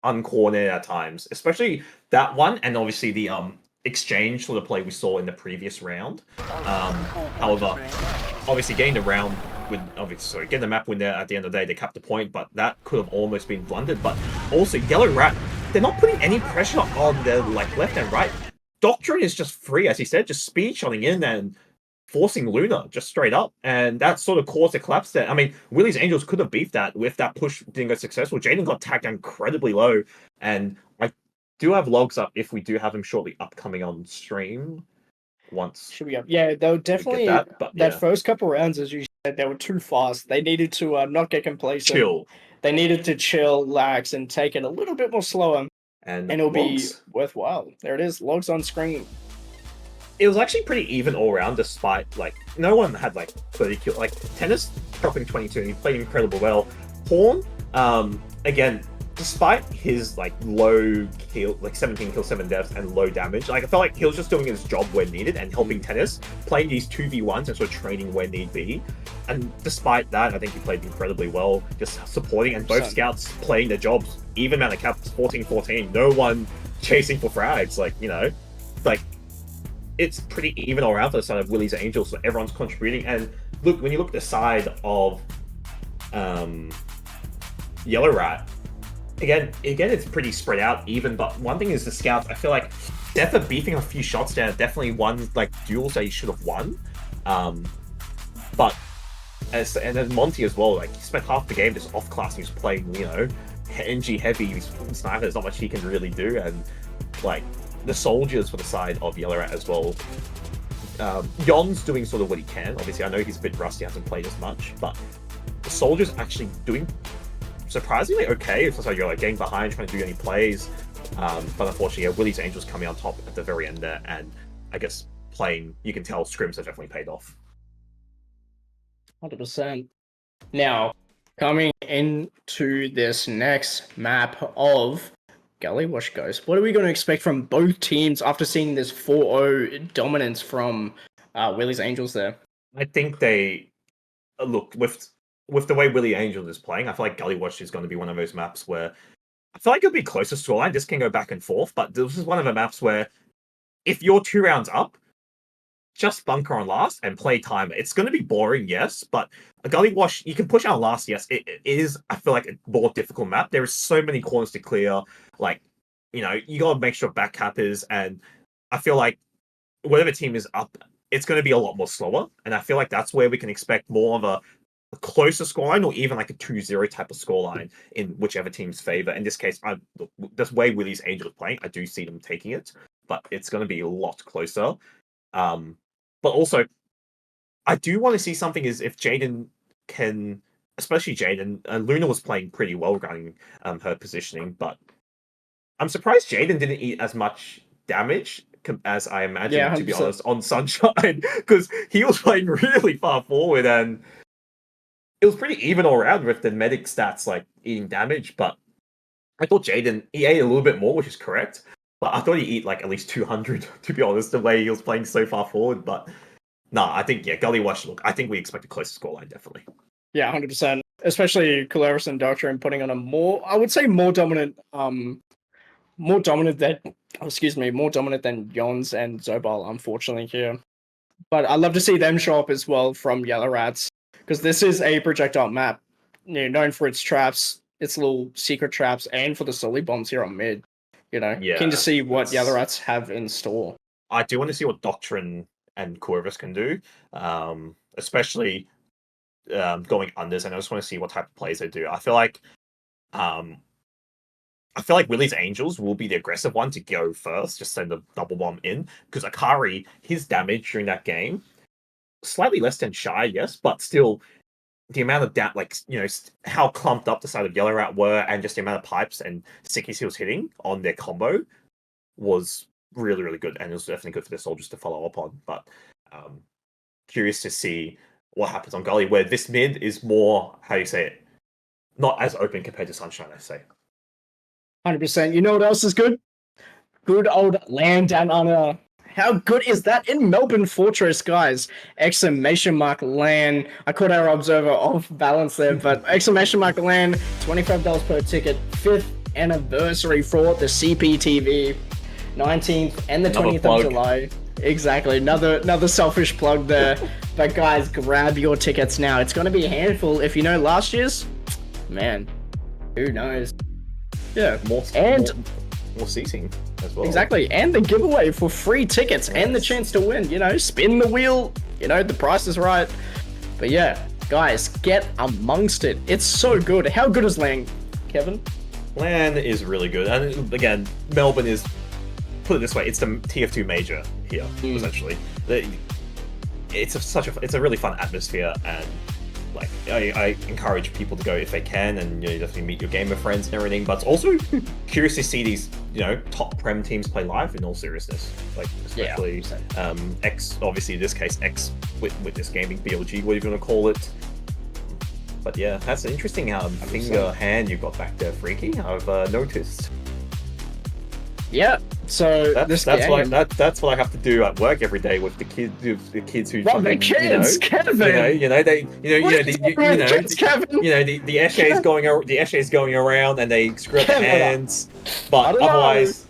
uncoordinated at times, especially that one, and obviously the exchange sort of play we saw in the previous round. However, obviously getting the round with, getting the map win there at the end of the day, they capped the point, but that could have almost been blundered. But also, Yellow Rat, they're not putting any pressure on their like left and right. Doctrine is just free, as he said, just speed shotting in and forcing Luna just straight up, and that sort of caused a collapse there. I mean, Willys Angels could have beefed that if that push didn't go successful. Jaden got tagged down incredibly low, and I do have logs up if we do have him shortly upcoming on stream. Once should be up. Yeah, they were definitely that first couple rounds, as you said, they were too fast. They needed to not get complacent. Chill. They needed to chill, relax, and take it a little bit more slower, and it'll be worthwhile. There it is, logs on screen. It was actually pretty even all around, despite, like, no one had, like, 30 kills. Like, Tennis dropping 22, and he played incredibly well. Horn, again, despite his, like, low kill, like, 17 kills, 7 deaths, and low damage, like, I felt like he was just doing his job where needed and helping Tennis, playing these 2v1s and sort of training where need be. And despite that, I think he played incredibly well, just supporting, and both scouts playing their jobs. Even amount of caps, 14-14. No one chasing for frags, like, you know, like, it's pretty even all around for the side of Willys Angels, so everyone's contributing. And look, when you look at the side of Yellow Rat, again, it's pretty spread out, even. But one thing is the scouts. I feel like Death of beefing a few shots down, definitely won like duels that he should have won. But and then Monty as well. Like he spent half the game just off class. He was playing, you know, NG heavy sniper. There's not much he can really do, and like. The soldiers for the side of Yellow Rat as well. Yon's doing sort of what he can. Obviously, I know he's a bit rusty, hasn't played as much, but the soldiers actually doing surprisingly okay. It's like you're like getting behind, trying to do any plays. But unfortunately, yeah, Willys Angels coming on top at the very end there, and I guess playing, you can tell scrims have definitely paid off. 100%. Now, coming into this next map of Gullywash Ghost, what are we going to expect from both teams after seeing this 4-0 dominance from Willys Angels there? I think they look with the way Willys Angels is playing. I feel like Gullywash is going to be one of those maps where I feel like it'll be closest to a line. This can go back and forth, but this is one of the maps where if you're 2 rounds up, just bunker on last and play timer. It's going to be boring, yes, but a Gullywash, you can push out last, yes. It is, I feel like, a more difficult map. There is so many corners to clear. Like, you know, you got to make sure back cap is, and I feel like whatever team is up, it's going to be a lot more slower. And I feel like that's where we can expect more of a closer scoreline, or even like a 2-0 type of scoreline in whichever team's favor. In this case, this way Willys Angels playing, I do see them taking it, but it's going to be a lot closer. But also, I do want to see something is if Jaden can, especially Jaden, Luna was playing pretty well regarding her positioning, but I'm surprised Jaden didn't eat as much damage as I imagined, to be honest, on Sunshine, because he was playing really far forward, and it was pretty even all around with the medic stats, like eating damage, but I thought Jaden, he ate a little bit more, which is correct. But I thought he'd eat like at least 200, to be honest, the way he was playing so far forward. But nah, I think, yeah, Gullywash, look, I think we expect a closer scoreline, definitely. Yeah, 100%. Especially Kuleris and Doctrine putting on a more, I would say more dominant than Yons and Zobal, unfortunately, here. But I'd love to see them show up as well from Yellow Rats, because this is a projectile map, you know, known for its traps, its little secret traps, and for the solid bombs here on mid. You know, keen to see what Yellow Rats have in store. I do want to see what Doctrine and Corvus can do, especially going unders. And I just want to see what type of plays they do. I feel like Willys Angels will be the aggressive one to go first, just send the double bomb in, because Akari, his damage during that game, slightly less than Shy, yes, but still the amount of how clumped up the side of Yellow Rat were, and just the amount of pipes and sickies he was hitting on their combo was really, really good, and it was definitely good for the soldiers to follow up on. But curious to see what happens on Gully, where this mid is more, how you say it, not as open compared to Sunshine, I say. 100%. You know what else is good? Good old land down under. How good is that in Melbourne Fortress, guys? Exclamation mark LAN. I caught our observer off balance there, but exclamation mark LAN, $25 per ticket, 5th anniversary for the CappingTV, 19th and the 20th of July. Exactly, another selfish plug there. But guys, grab your tickets now. It's going to be a handful. If you know last year's, man, who knows? Yeah, more seating as well. Exactly, and the giveaway for free tickets and the chance to win. Spin the wheel. The price is right. But yeah, guys, get amongst it. It's so good. How good is LAN, Kevin? LAN is really good, and again, Melbourne is, put it this way, it's the TF2 major here, essentially. It's a really fun atmosphere, and I encourage people to go if they can, and definitely meet your gamer friends and everything. But it's also curious to see these top prem teams play live. In all seriousness, especially X, obviously in this case X with this gaming BLG, whatever you want to call it. But yeah, that's an interesting finger hand you've got back there, Freaky. I've noticed. Yeah, so that's what I have to do at work every day with the kids who Kevin. The essays going around and they screw up their hands. But otherwise,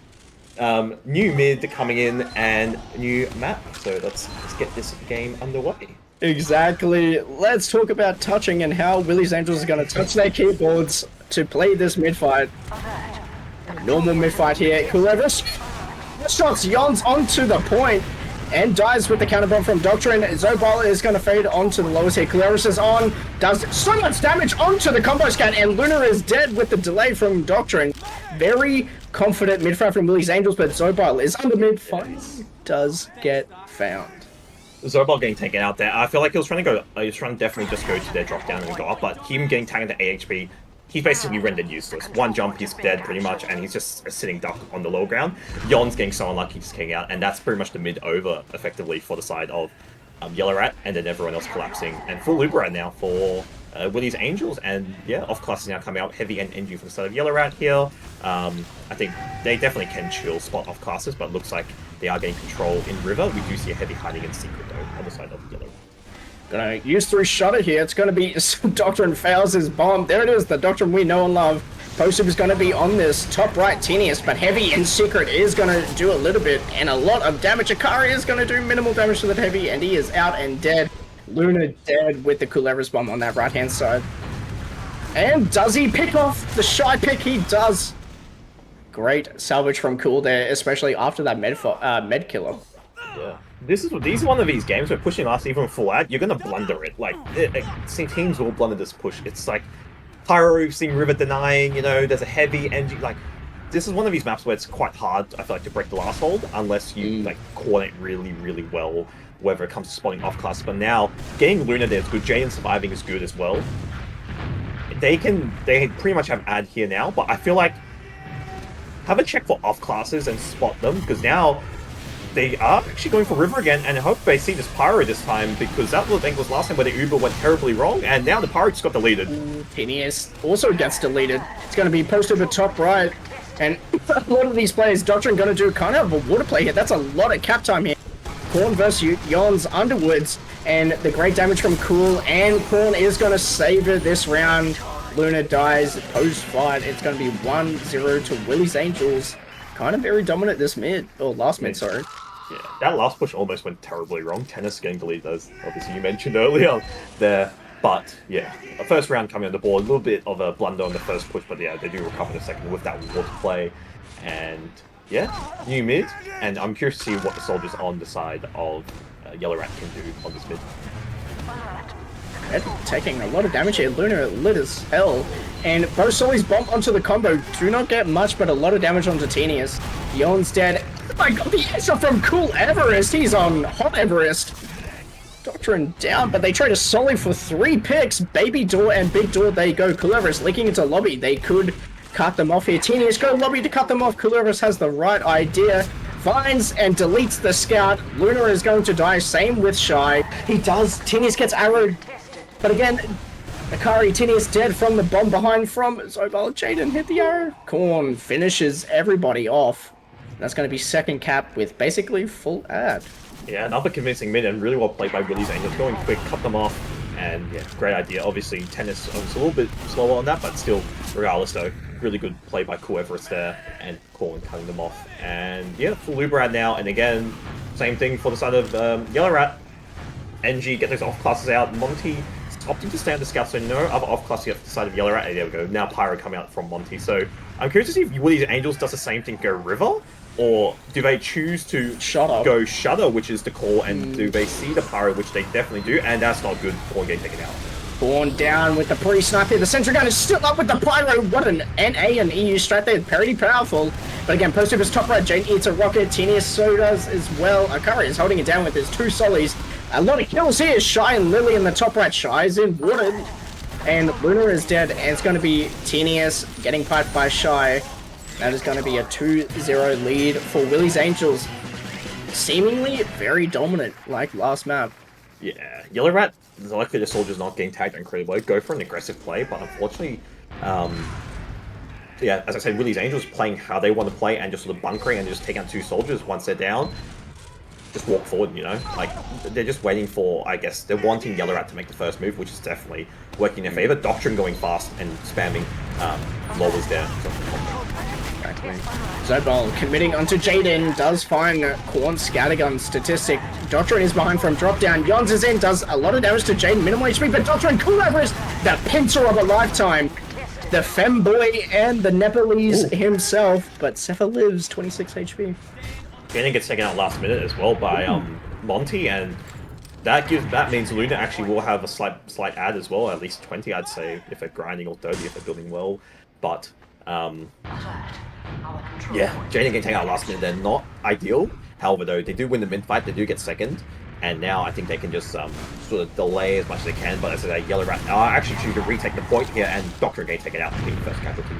new mid coming in and new map. So let's get this game underway. Exactly. Let's talk about touching and how Willys Angels are going to touch their keyboards to play this mid fight. Normal mid fight here. Kulevris shots Yons onto the point and dies with the counterbomb from Doctrine. Zobal is going to fade onto the lowest here. Kulevris is on, does so much damage onto the combo scan, and Luna is dead with the delay from Doctrine. Very confident mid fight from Willys Angels, but Zobal is under mid fight. Does get found. Zobal getting taken out there. I feel like he was trying to definitely just go to their drop down and go up, but him getting tagged into AHP, he's basically rendered useless. One jump, he's dead pretty much, and he's just a sitting duck on the low ground. Yon's getting so unlucky, just kicking out, and that's pretty much the mid over, effectively, for the side of Yellow Rat, and then everyone else collapsing. And full loop right now for Willys Angels, and yeah, off-class is now coming out, heavy and NG for the side of Yellow Rat here. I think they definitely can chill spot off-classes, but looks like they are getting control in River. We do see a heavy hiding in secret, though, on the side of Yellow Rat. Gonna use through Shutter here. It's gonna be Doctrine fails his bomb. There it is, the Doctrine we know and love. Post is gonna be on this top right Tenius, but heavy in secret is gonna do a little bit and a lot of damage. Akari is gonna do minimal damage to that heavy, and he is out and dead. Luna dead with the Kulevris bomb on that right hand side. And does he pick off the shy pick? He does. Great salvage from Cool there, especially after that med killer. Yeah. These are one of these games where pushing last even full ad, you're gonna blunder it. Teams will blunder this push. It's like Pyro, seeing River denying, there's a heavy NG. This is one of these maps where it's quite hard, I feel like, to break the last hold unless you coordinate really, really well, whether it comes to spawning off class. But now getting Luna there is good. Jaden surviving is good as well. They pretty much have ad here now, but I feel like have a check for off classes and spot them, because now they are actually going for River again, and I hope they see this Pyro this time, because that was, I think, was last time where the Uber went terribly wrong, and now the Pyro just got deleted. Tenius also gets deleted. It's going to be posted to top right, and a lot of these players, Doctrine going to do kind of a water play here. That's a lot of cap time here. Korn versus Yons Underwoods, and the great damage from Cool, and Korn is going to save it this round. Luna dies post-fight. It's going to be 1-0 to Willys Angels. Kind of very dominant this mid, or last mid, sorry. Yeah, that last push almost went terribly wrong. Tennis getting deleted, as obviously you mentioned earlier there. But yeah, a first round coming on the board, a little bit of a blunder on the first push, but yeah, they do recover in a second with that water play. And yeah, new mid, and I'm curious to see what the soldiers on the side of Yellow Rat can do on this mid. They're taking a lot of damage here. Luna lit as hell. And both Solis bump onto the combo. Do not get much, but a lot of damage onto Tenius. Yon's dead. Oh my god, the answer from Cool Everest. He's on Hot Everest. Doctrine down, but they trade a Soli for 3 picks. Baby Door and Big Door, they go. Cool Everest leaking into lobby. They could cut them off here. Tenius go lobby to cut them off. Cool Everest has the right idea. Finds and deletes the scout. Luna is going to die. Same with Shy. He does. Tenius gets arrowed. But again, Akari, Tenius dead from the bomb behind from Zobal. Jaden hit the arrow. Korn finishes everybody off. That's going to be second cap with basically full ad. Yeah, another convincing mid and really well played by Willys Angels. Going quick, cut them off, and yeah, great idea. Obviously, Tennis was a little bit slower on that, but still, regardless though, really good play by Cool Everest there, and Korn cutting them off. And yeah, full Uberad now, and again, same thing for the side of Yellow Rat. NG get those off classes out. Monty opting to stay on the scout, so no other off class to get the side of Yellow Rat. Hey, there we go. Now Pyro coming out from Monty. So I'm curious to see if Willys Angels does the same thing, go River, or do they choose to go Shudder, which is the call, and do they see the Pyro, which they definitely do, and that's not good for getting taken out. Born down with the pre-sniper. The Sentry Gun is still up with the Pyro. What an NA and EU strat there. Pretty powerful. But again, post his top right. Jane eats a rocket. Tenius so does as well. Akari is holding it down with his 2 Solis. A lot of kills here. Shy and Lily in the top right. Shy is in water. And Luna is dead. And it's going to be Tenius getting piped by Shy. That is going to be a 2-0 lead for Willys Angels. Seemingly very dominant like last map. Yeah, Yellow Rat, likely the Soldier's not getting tagged incredibly. Go for an aggressive play, but unfortunately, yeah, as I said, Willys Angels playing how they want to play and just sort of bunkering and just taking out 2 soldiers once they're down. Just walk forward, you know? Like, they're just waiting for, I guess, they're wanting Yellow Rat to make the first move, which is definitely working in their favor. Doctrine going fast and spamming lowers there. Exactly. Zobal committing onto Jaden, does find Korn's scattergun statistic. Doctrine is behind from drop down. Yons is in, does a lot of damage to Jaden, minimal HP, but Doctrine, Cool Everest, the pincer of a lifetime. The femboy and the Nepalese himself, but Cepha lives 26 HP. Jaden gets taken out last minute as well by Monty, and that means Luna actually will have a slight add as well, at least 20 I'd say, if they're grinding, or 30 if they're building well. But yeah, Jaden getting taken out last minute, they're not ideal. However though, they do win the mid fight, they do get second, and now I think they can just sort of delay as much as they can. But as I say, Yellow Rat are actually choosing to retake the point here, and Doctor getting taken out to be the first casualty.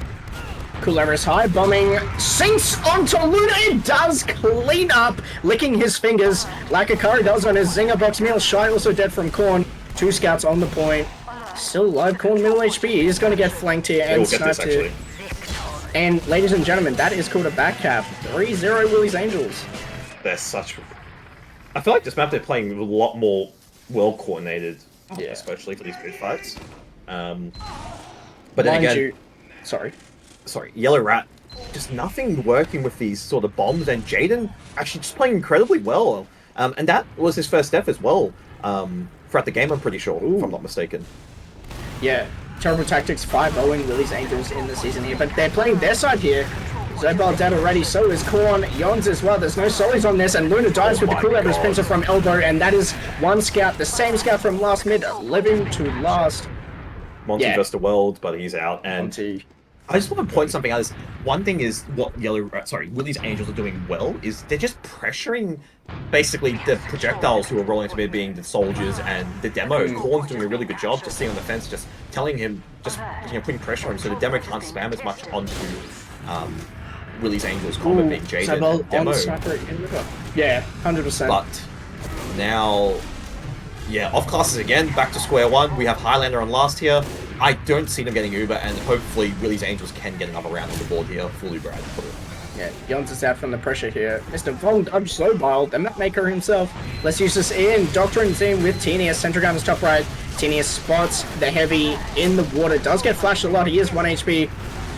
Cool Everest high bombing, sinks onto Luna, it does clean up, licking his fingers like Akari does on his Zinger box meal. Shy also dead from Korn, 2 scouts on the point, still alive. Korn middle HP, he's going to get flanked here and sniped here. And ladies and gentlemen, that is called a back cap, 3-0 Willys Angels. They're such... I feel like this map they're playing a lot more well coordinated, especially for these mid fights. But then again... Sorry, Yellow Rat, just nothing working with these sort of bombs, and Jaden actually just playing incredibly well. And that was his first step as well throughout the game, I'm pretty sure, if I'm not mistaken. Yeah, terrible tactics, 5-0ing Willys Angels in the season here, but they're playing their side here. Zobal dead already, so is Korn, Yons as well. There's no solis on this, and Luna dies with the Cool Everest pincer from elbow, and that is 1 scout, the same scout from last mid, living to last. Monty versus the world, but he's out, and... Monty. I just want to point something out. Is one thing is what Willys Angels are doing well is they're just pressuring basically the projectiles who are rolling to mid, being the soldiers and the demo. Korn's doing a really good job just sitting on the fence, just telling him, putting pressure on him so the demo can't spam as much onto Willys Angels combat being Jaden. Demo. Yeah, 100%. But now, yeah, off classes again, back to square one. We have Highlander on last here. I don't see them getting Uber, and hopefully Willys Angels can get another round on the board here. Full Uber, I'd put it. Yeah, Yons is out from the pressure here. Mr. Von Dodge Zobal, the mapmaker himself. Let's use this in. Doctrine's in with Tenius. Central Gun's top right. Tenius spots the heavy in the water. Does get flashed a lot. He is 1 HP.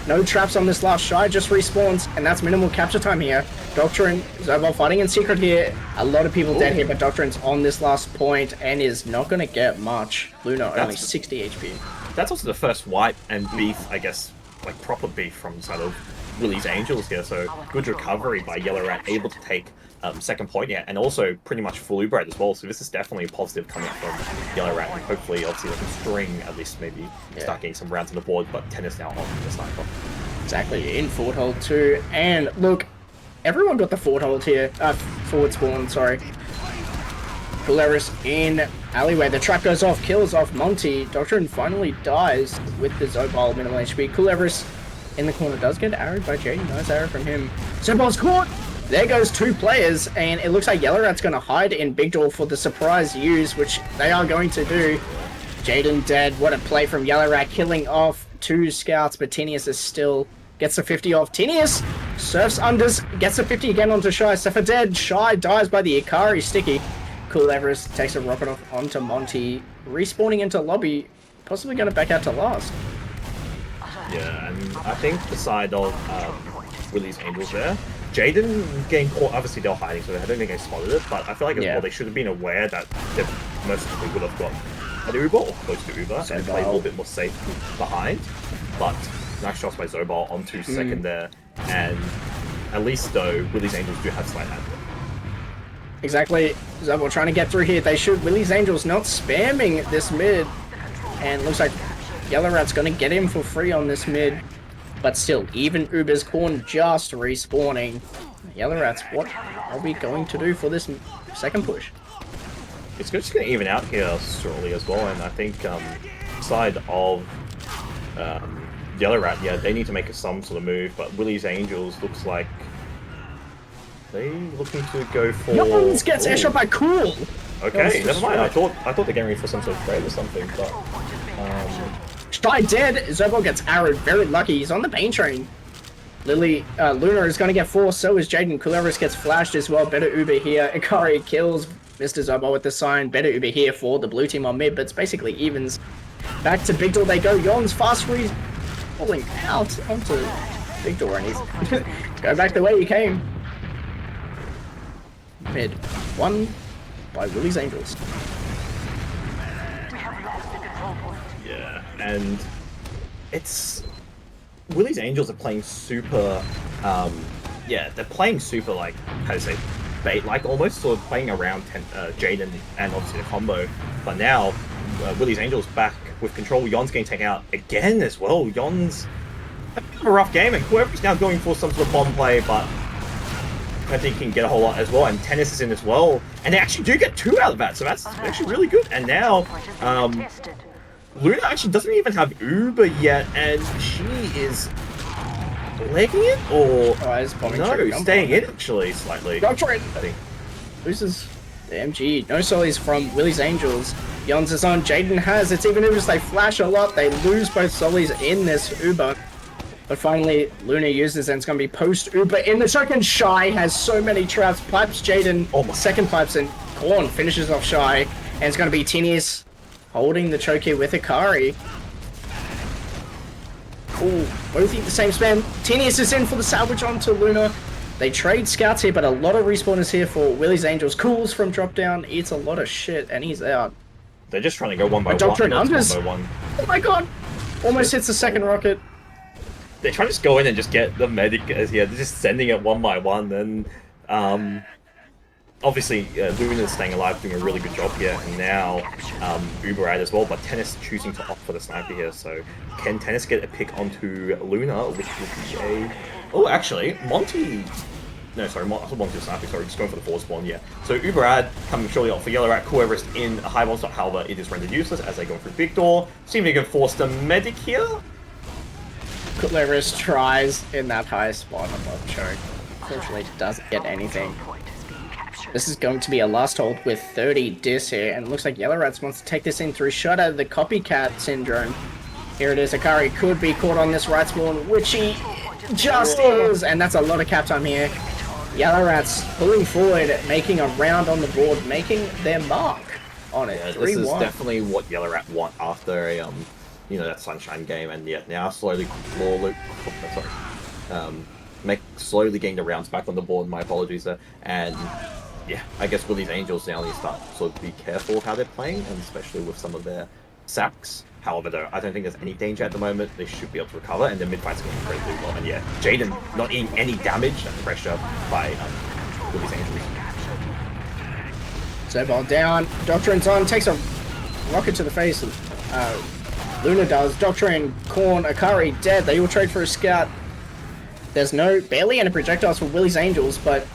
No traps on this last Shy, just respawns, and that's minimal capture time here. Doctrine, Zobal fighting in secret here. A lot of people dead here, but Doctrine's on this last point and is not going to get much. Luna only 60 HP. That's also the first wipe and beef, I guess, like proper beef from the side of Willys Angels here, so good recovery by Yellow Rat, able to take second point, yeah, and also pretty much full Uber as well, so this is definitely a positive coming from Yellow Rat, and hopefully, obviously, they can string, at least maybe start getting some rounds on the board, but Tennis now on the sniper. Exactly, in forward hold too, and look, everyone got the forward hold here, forward spawn, sorry. Gullywash in alleyway, the trap goes off, kills off Monty, Doctrine finally dies with the Zobal minimal HP. Gullywash in the corner does get arrowed by Jaden, nice arrow from him. Zobal's caught! There goes 2 players, and it looks like Yellow Rat's going to hide in Big Door for the surprise use, which they are going to do. Jaden dead, what a play from Yellow Rat, killing off 2 scouts, but Tinius is still... gets the 50 off. Tinius surfs unders, gets the 50 again onto Shy. Sepha dead, Shy dies by the Ikari sticky. Gullywash takes a rocket off onto Monty, respawning into lobby, possibly going to back out to last. Yeah, and I think the side of Willys Angels there, Jaden getting caught, obviously they're hiding, so I don't think they spotted it, but I feel like as well they should have been aware that they most likely would have got an Uber or close to Uber and played a little bit more safe behind. But nice shots by Zobal onto second there, and at least though, Willys Angels do have slight advantage. Exactly, Zobal trying to get through here. They should. Willys Angels not spamming this mid, and looks like Yellow Rat's going to get him for free on this mid. But still, even Uber's Corn just respawning. Yellow Rats, what are we going to do for this second push? It's just going to even out here shortly as well, and I think side of Yellow Rat, yeah, they need to make some sort of move, but Willys Angels looks like they looking to go for... Yons gets airshot by Cool! Okay, never mind, I thought they're getting for some sort of trade or something, but... Shy dead! Zobal gets arrowed, very lucky, he's on the Bane train. Luna is going to get forced, so is Jaden. Gullywash gets flashed as well, better Uber here. Ikari kills Mr. Zobal with the sign, better Uber here for the blue team on mid, but it's basically evens. Back to Big Door they go, Yons fast freeze, falling out onto Big Door, and he's go back the way he came. Mid, won by Willys Angels. Yeah, and it's... Willys Angels are playing super, yeah, they're playing super, like, how to say, bait-like almost, sort of playing around Jaden and obviously the combo. But now, Willys Angels back with control. Yon's getting taken out again as well. Yon's a rough game, and whoever's now going for some sort of bomb play, but I think he can get a whole lot as well, and Tennis is in as well. And they actually do get 2 out of that, so that's actually really good. And now, Luna actually doesn't even have Uber yet, and she is legging it, or no, staying in actually slightly. Doctrine! I think. Loses the MG. No solis from Willys Angels. Yons is on, Jaden has, it's even Ubers, they flash a lot, they lose both solis in this Uber. But finally, Luna uses, and it's going to be post-Uber in the choke, and Shy has so many traps. Pipes Jaden, second pipes, and Korn finishes off Shy. And it's going to be Tinius holding the choke here with Ikari. Ooh, both eat the same spam. Tinius is in for the salvage onto Luna. They trade scouts here, but a lot of respawners here for Willys Angels. Cools from drop down, eats a lot of shit, and he's out. They're just trying to go one by Doctrine one. unders. One by one. Oh my god! Almost hits the second rocket. They're trying to just go in and just get the medic as they're just sending it one by one. Then, obviously, Luna's staying alive, doing a really good job here. And now, Uber out as well, but Tennis choosing to opt for the sniper here. So, can Tennis get a pick onto Luna, which would be a... Oh, actually, Monty... No, sorry, Monty was sniper, sorry, just going for the forward spawn, yeah. So, Uber ad coming surely off for Yellow Rat, whoever's in a high ball slot, however, it is rendered useless as they go through Big Door. Seem to get forced a medic here. Gullywash tries in that high spot above choke. Unfortunately, doesn't get anything. This is going to be a last hold with 30 dis here, and it looks like Yellow Rats wants to take this in through shot out of the copycat syndrome. Here it is, Ikari could be caught on this right spawn, which he just is, and that's a lot of cap time here. Yellow Rats pulling forward, making a round on the board, making their mark on it. Yeah, this is definitely what Yellow Rat want after a you know, that Sunshine game, and yeah, now slowly slowly getting the rounds back on the board. My apologies there, and yeah, I guess Willys Angels now need to start sort of be careful of how they're playing, and especially with some of their sacks. However, though, I don't think there's any danger at the moment. They should be able to recover, and the mid-fight's going incredibly well. And yeah, Jaden not eating any damage and pressure by Willys Angels. Zobal down. Doctrine's on. Takes a rocket to the face. Luna does. Doctrine, Korn, Akari dead. They all trade for a scout. There's barely any projectiles for Willys Angels, but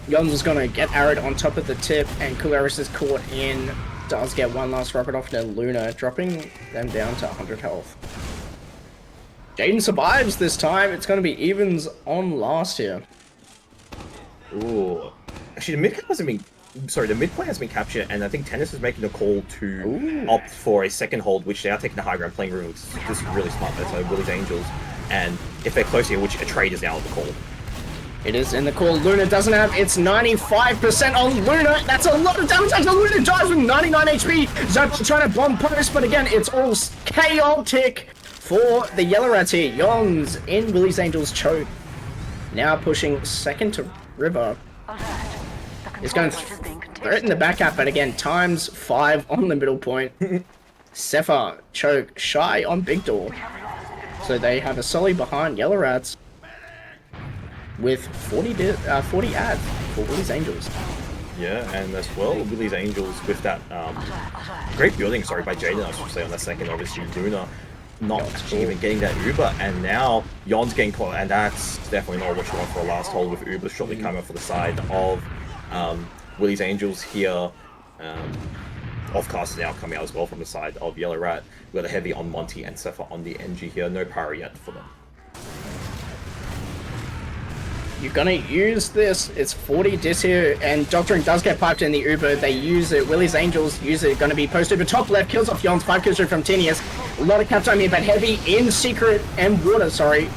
Yons is going to get arrowed on top of the tip, and Gullywash is caught in. Does get one last rocket off to Luna, dropping them down to 100 health. Jaden survives this time. It's going to be evens on last here. Ooh. Actually, the mid hasn't been... Sorry, the mid play has been captured, and I think Tennis is making a call to opt for a second hold, which they are taking the high ground, playing room. It's just really smart. That's Willys Angels. And if they're close here, which a trade is now the call. It is in the call. Luna doesn't have its 95% on Luna. That's a lot of damage. Luna dies with 99 HP. Zobal trying to bomb post, but again, it's all chaotic for the Yellow Rats here. Yons in Willys Angels choke. Now pushing second to River. It's going to threaten the back up, but again, ×5 on the middle point. Sepha choke shy on Big Door. So they have a Sully behind Yellow Rats with 40 ads for Willys Angels. Yeah, and as well, Willys Angels with that great building, by Jaden, I should say, on that second, obviously Luna not even getting that Uber, and now Yon's getting caught, and that's definitely not what you want for a last hold with Uber shortly coming up for the side of Willys Angels here. Offcast is now coming out as well from the side of Yellow Rat. We've got a heavy on Monty and Sepha on the NG here. No power yet for them. You're gonna use this. It's 40 dis here, and Doctrine does get piped in the Uber. They use it. Willys Angels use it. Gonna be posted over top left. Kills off Yons. 5 kills from Tenius. A lot of cap time here, but heavy in secret and water.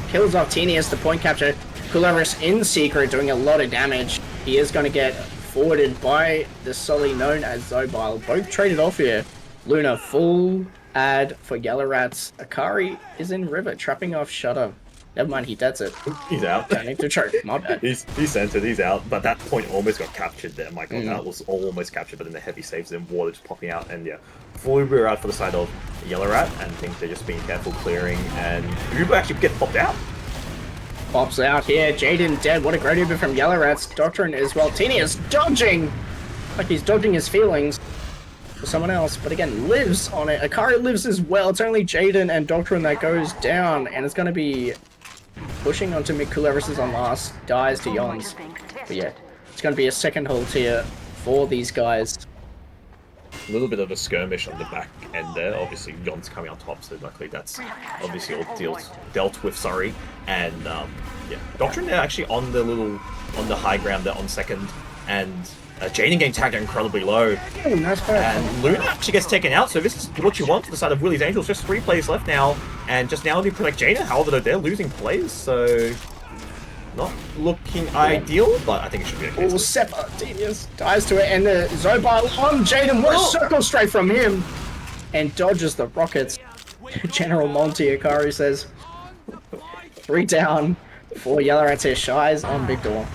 Kills off Tenius. The point capture. Gullywash in secret doing a lot of damage. He is gonna get forwarded by the Sully known as Zobal. Both traded off here. Luna full ad for Yellow Rats. Akari is in River, trapping off Shutter. Never mind, he deads it. He's out. Don't need to choke. My bad. He's centered, he's out. But that point almost got captured there. My god, that was almost captured, but then the heavy saves and water just popping out. And yeah, full Uber out for the side of Yellow Rat, and think they're just being careful clearing. And Uber actually gets popped out. Pops out here. Jaden dead. What a great Uber from Yellow Rats. Doctrine as well. Tenius dodging! Like he's dodging his feelings for someone else. But again, lives on it. Akari lives as well. It's only Jaden and Doctrine that goes down. And it's going to be pushing onto Gullywash on last. Dies to Yons. But yeah, it's going to be a second hold here for these guys. A little bit of a skirmish on the back end there. Obviously, Yon's coming on top, so luckily that's obviously all dealt with. Sorry, and yeah, Doctrine they're actually on the high ground there on second, and Jaden getting tagged incredibly low. Oh, nice play. And Luna actually gets taken out. So this is what you want to the side of Willys Angels. Just 3 players left now, and just now to protect Jaden. However, they're losing players, so not looking ideal, but I think it should be okay. Oh, Sepha, Genius dies to it, and the Zobal on Jaden. What a circle straight from him, and dodges the rockets. General Monty Akari says 3 down for Yellow Rats here. Shy's on Big Door.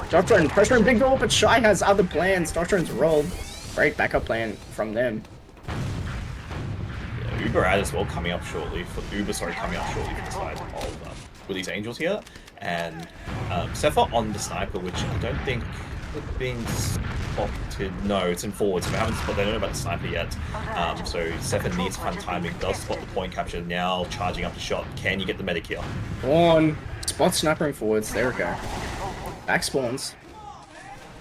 Doctrine pressuring Big Door, but Shy has other plans. Doctrine's rolled. Great backup plan from them. Yeah, Uber ad as well coming up shortly. Coming up shortly for the side of Willys Angels here. And Sepha on the sniper, which I don't think is being spotted. No, it's in forward, so we haven't spotted. They don't know about the sniper yet. So Sepha needs fun timing. Does spot the point capture now, charging up the shot. Can you get the medic here? On spot sniper in forwards. There we go. Back spawns.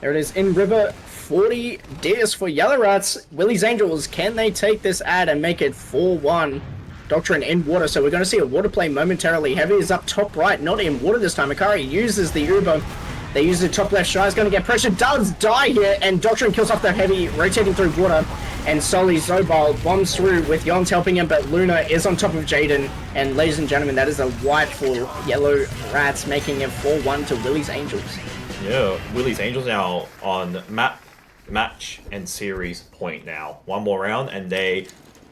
There it is in River. 40 DS for Yellow Rats. Willys Angels, can they take this ad and make it 4-1? Doctrine in water, so we're going to see a water play momentarily. Heavy is up top right, not in water this time. Akari uses the Uber. They use the top left. Shy is going to get pressure. Does die here, and Doctrine kills off the Heavy, rotating through water. And Sully Zobal bombs through with Yons helping him, but Luna is on top of Jaden. And ladies and gentlemen, that is a wipe for Yellow Rats, making it 4-1 to Willys Angels. Yeah, Willys Angels now on match and series point now. One more round, and they...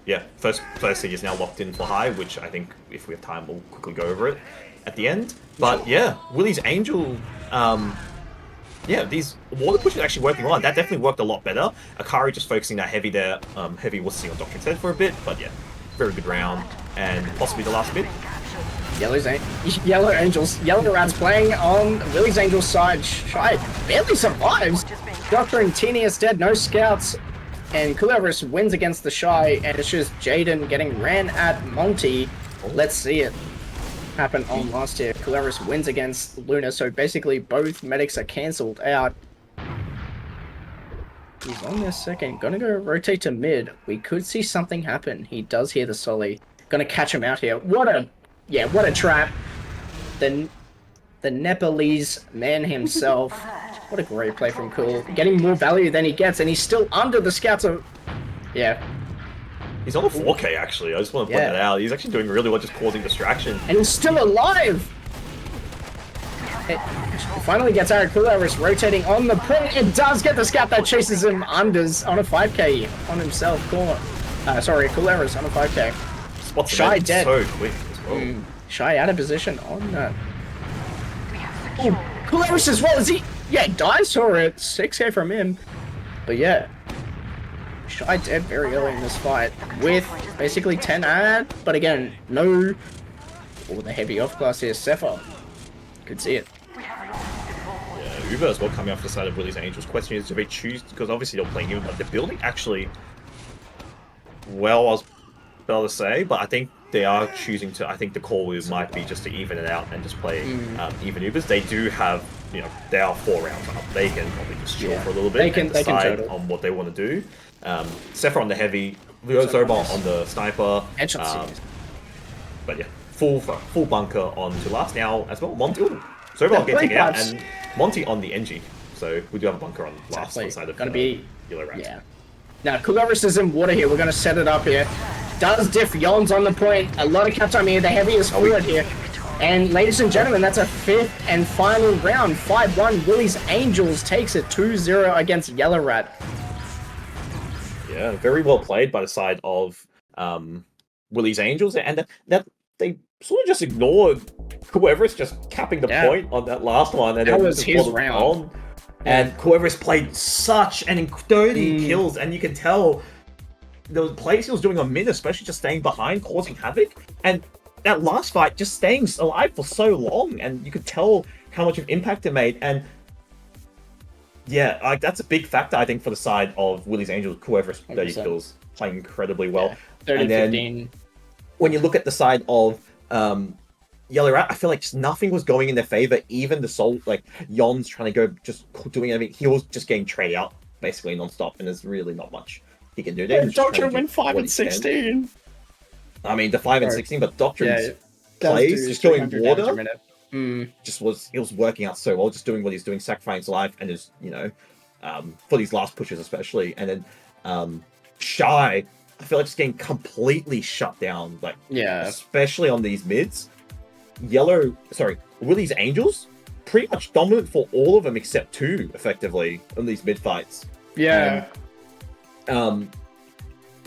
Yeah, first thing is now locked in for high, which I think if we have time, we'll quickly go over it at the end. But yeah, Willys Angel yeah, these water pushes actually working on. That definitely worked a lot better. Akari just focusing that heavy there. Heavy was sitting on Doctrine's head for a bit, but yeah, very good round. And possibly the last bit. Yellow Angels. Yellow Rat's playing on Willys Angels' side. Shy barely survives. Doctrine Tenius dead, no scouts. And Gullywash wins against the Shy, and it's just Jaden getting ran at Monty. Let's see it happen on last year. Gullywash wins against Luna, so basically both medics are cancelled out. He's on their second. Gonna go rotate to mid. We could see something happen. He does hear the Solly. Gonna catch him out here. What a trap. The Nepalese man himself. What a great play from Cool. Getting more value than he gets, and he's still under the scouts of... Yeah. He's on a 4K, actually. I just want to point that out. He's actually doing really well, just causing distraction. And he's still alive! It finally gets out of Gullywash rotating on the point. It does get the scout that chases him unders on a 5K on himself. Sorry, Gullywash on a 5K. Spots Shy dead. So quick as well. Shy out of position on that. Oh, Gullywash as well. Is he? Yeah, dies for it. 6K from him. But yeah. Shy dead very early in this fight. With basically 10 ad. But again, no... Oh, the heavy off class here. Sepha. Could see it. Yeah, Uber as well coming off the side of Willys Angels. Question is, do they choose... Because obviously they're playing him, but they're building actually... Well, I was about to say, but I think they are choosing to... I think the call might be just to even it out and just play even Ubers. They do have... You know, they are 4 rounds up. They can probably just chill for a little bit and decide on what they want to do. Sepha on the heavy, Zoba on the sniper. But yeah, full bunker on to last now as well. Monty, Zoba getting out, and Monty on the NG. So we do have a bunker on last side of gonna be Yellow Rat. Yeah. Now Gullywash is in water here. We're gonna set it up here. Does diff Yon's on the point. A lot of cap time here. The heaviest forward here. And ladies and gentlemen, that's a 5th and final round. 5-1. Willys Angels takes it 2-0 against Yellow Rat. Yeah, very well played by the side of Willys Angels, and that they sort of just ignored whoever's just capping the point on that last one, and that was his round. And whoever's played such an 30 kills, and you can tell the plays he was doing on mid, especially just staying behind, causing havoc, and that last fight just staying alive for so long, and you could tell how much of impact it made. And yeah, like that's a big factor, I think, for the side of Willys Angels. Whoever's 30 kills, playing incredibly well. 30-15. When you look at the side of Yellow Rat, I feel like just nothing was going in their favor. Even the soul, like Yon's trying to go, just doing everything. He was just getting traded out basically non-stop, and there's really not much he can do there. Doctrine went 5 and 16. I mean, the 5 and 16, but Doctrine's plays, just doing water, he was working out so well, just doing what he's doing, sacrificing his life, and his, you know, for these last pushes especially. And then Shy, I feel like just getting completely shut down, like, especially on these mids. Willys Angels, pretty much dominant for all of them except 2, effectively, on these mid fights. Yeah. And,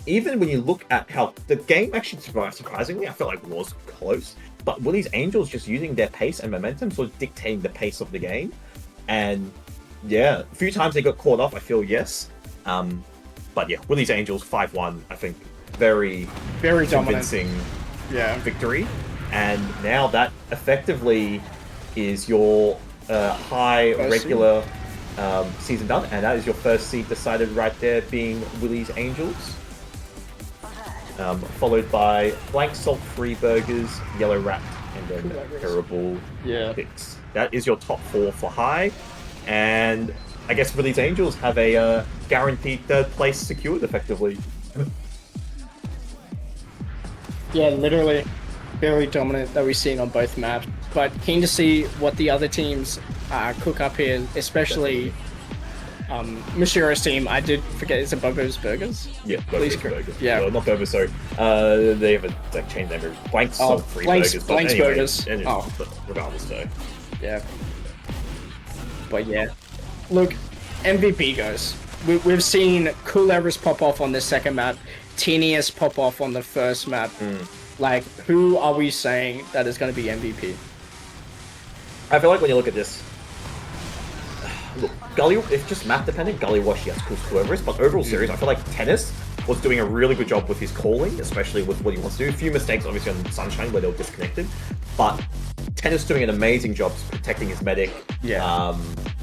even when you look at how the game actually surprisingly, I feel like was close, but Willys Angels just using their pace and momentum sort of dictating the pace of the game. And yeah, a few times they got caught off, I feel, yes. But yeah, Willys Angels 5-1, I think, very convincing victory. And now that effectively is your high regular season done, and that is your first seed decided right there, being Willys Angels. Followed by Blank Salt Free Burgers, Yellow Rat, and then Terrible Picks. That is your top 4 for high, and I guess Willys Angels have a guaranteed 3rd place secured effectively. Yeah, literally very dominant that we've seen on both maps, but keen to see what the other teams cook up here, especially Mashira's team. I did forget, is it Bobo's Burgers? Yeah, Bobo's Burgers. Yeah. Well, not Bobo, sorry. They have a changed name. Blank's Salt Free Burgers. Blank's Burgers. But regardless, though. Yeah. But yeah. Look, MVP goes. We've seen Gullywash pop off on the second map, Tenius pop off on the first map. Like, who are we saying that is going to be MVP? I feel like when you look at this, look, if just map dependent, Gullywash, yes, cool Everest, but overall series, I feel like Tennis was doing a really good job with his calling, especially with what he wants to do. A few mistakes, obviously, on Sunshine where they were disconnected, but Tennis doing an amazing job protecting his medic,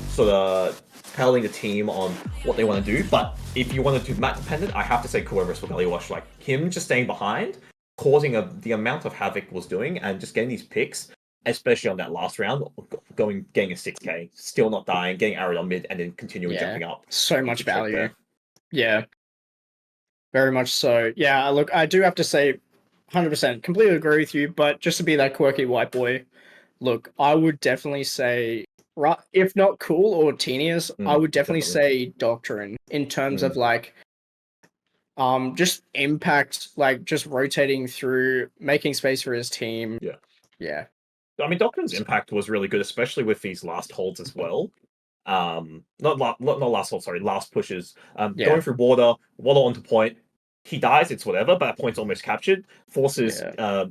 sort of telling the team on what they want to do. But if you want to do map dependent, I have to say cool Everest for Gullywash. Like, him just staying behind, causing the amount of havoc was doing, and just getting these picks, especially on that last round, getting a 6k, still not dying, getting arrowed on mid, and then continuing jumping up. So much value. Yeah. Very much so. Yeah, look, I do have to say 100% completely agree with you, but just to be that quirky white boy, look, I would definitely say, if not cool or tedious, I would definitely say Doctrine in terms of like just impact, like just rotating through, making space for his team. Yeah. I mean, Doctrine's impact was really good, especially with these last holds as well. Not last hold, sorry, last pushes. Going through water onto point. He dies, it's whatever, but that point's almost captured. Forces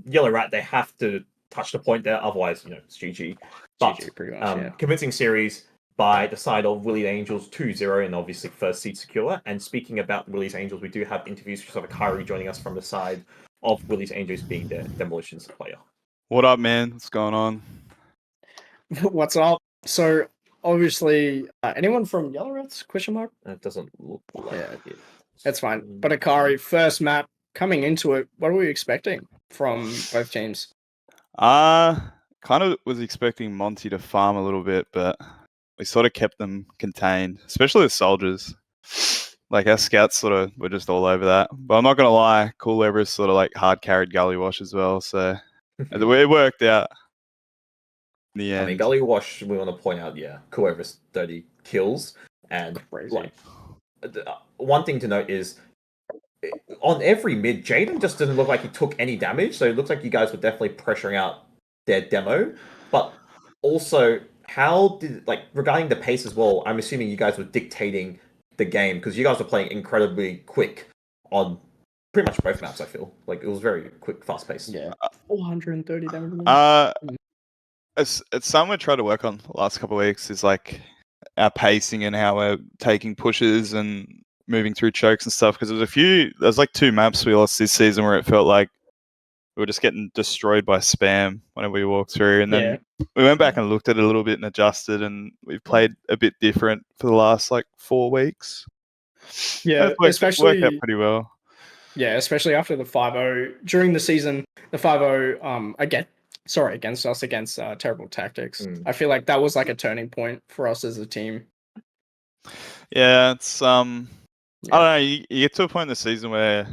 Yellow Rat, they have to touch the point there, otherwise, it's GG. But GG, pretty much, convincing series by the side of Willys Angels 2-0, and obviously first seed secure. And speaking about Willys Angels, we do have interviews with Kyrie joining us from the side of Willys Angels being the Demolitions player. What up, man? What's going on? What's up? So, obviously, anyone from Yellow Rats? Question mark? It doesn't look like it. That's fine. But Akari, first map, coming into it, what are we expecting from both teams? Kind of was expecting Monty to farm a little bit, but we sort of kept them contained, especially the soldiers. Like, our scouts sort of were just all over that. But I'm not going to lie, Cool Everest sort of like hard carried Gullywash as well, so it worked out. In the end. I mean, Gullywash, we want to point out, Cool Everest 30 kills. And like, one thing to note is, on every mid, Jaden just didn't look like he took any damage, so it looks like you guys were definitely pressuring out their demo. But also, regarding the pace as well, I'm assuming you guys were dictating the game, because you guys were playing incredibly quick on pretty much both maps, I feel. Like, it was very quick, fast-paced. Yeah. 430 damage. It's something we tried to work on the last couple of weeks, is like our pacing and how we're taking pushes and moving through chokes and stuff, because there's like 2 maps we lost this season where it felt like we were just getting destroyed by spam whenever we walked through, and then we went back and looked at it a little bit and adjusted, and we've played a bit different for the last like 4 weeks. Yeah, especially worked out pretty well. Yeah, especially after the 5-0 during the season, the 5-0 against us, against Terrible Tactics. I feel like that was like a turning point for us as a team. Yeah, it's I don't know. You get to a point in the season where,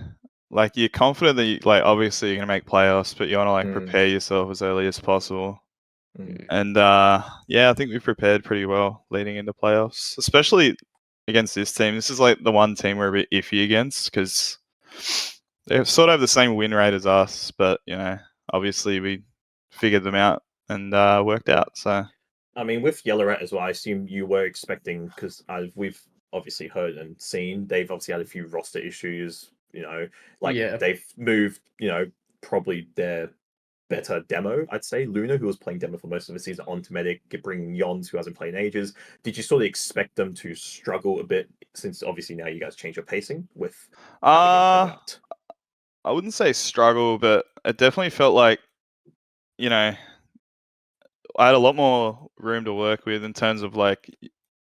like, you're confident that obviously you're gonna make playoffs, but you want to like prepare yourself as early as possible. And I think we've prepared pretty well leading into playoffs, especially against this team. This is like the one team we're a bit iffy against, because they sort of have the same win rate as us, but obviously we figured them out and worked out. So, I mean, with Yellow Rat as well, I assume you were expecting, because we've obviously heard and seen they've obviously had a few roster issues. They've moved, probably their better demo, I'd say. Luna, who was playing demo for most of the season, onto medic, bringing Yons, who hasn't played in ages. Did you sort of expect them to struggle a bit, since obviously now you guys changed your pacing with? I wouldn't say struggle, but it definitely felt like, I had a lot more room to work with in terms of like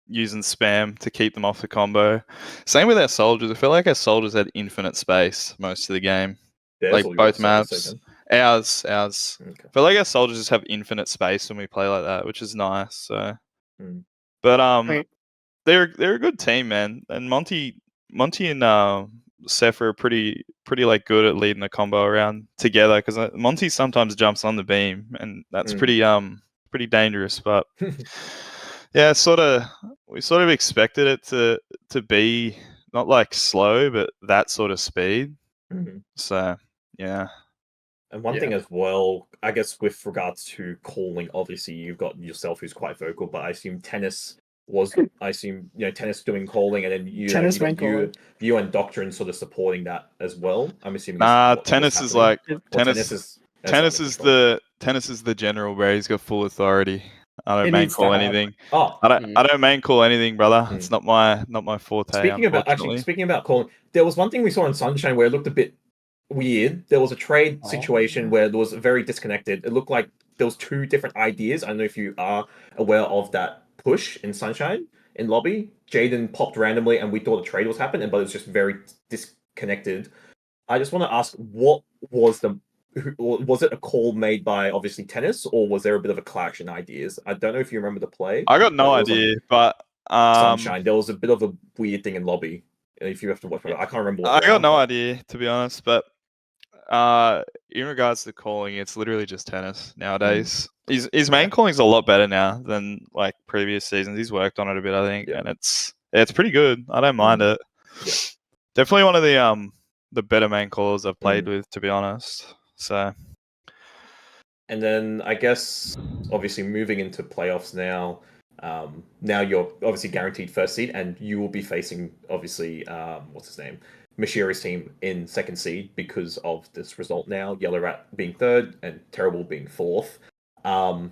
using spam to keep them off the combo. Same with our soldiers. I feel like our soldiers had infinite space most of the game. Like both maps. Ours. Okay. I feel like our soldiers just have infinite space when we play like that, which is nice. So, but they're a good team, man. And Monty and Seth are pretty like good at leading a combo around together, because Monty sometimes jumps on the beam, and that's pretty dangerous. But yeah, we sort of expected it to be not like slow, but that sort of speed. So yeah. And one thing as well, I guess, with regards to calling, obviously you've got yourself who's quite vocal, but I assume Tennis Tennis doing calling, and then you and Doctrine sort of supporting that as well. I'm assuming. Tennis is like Tennis is the general, where he's got full authority. I don't It main needs to call happen. anything. Oh, I don't main call anything, brother. Mm. It's not my forte, unfortunately. speaking about calling, there was one thing we saw in Sunshine where it looked a bit weird. There was a trade situation where there was very disconnected. It looked like there was two different ideas. I don't know if you are aware of that push in Sunshine in lobby. Jaden popped randomly, and we thought a trade was happening, but it was just very disconnected. I just want to ask, what was the was it a call made by obviously Tennis, or was there a bit of a clash in ideas? I don't know if you remember the play. I got no but it was on idea, but Sunshine. There was a bit of a weird thing in lobby. If you have to watch it, I can't remember what I got round. no but- idea, to be honest. But in regards to calling, it's literally just Tennis nowadays. His main calling's a lot better now than like previous seasons. He's worked on it a bit, I think, Yeah. and it's pretty good. I don't mind it. Yeah. Definitely one of the better main callers I've played with, to be honest. So And then I guess obviously moving into playoffs now. Now you're obviously guaranteed first seed, and you will be facing obviously what's his name, Mashiri's team in second seed because of this result now. Yellow Rat being third and Terrible being fourth. I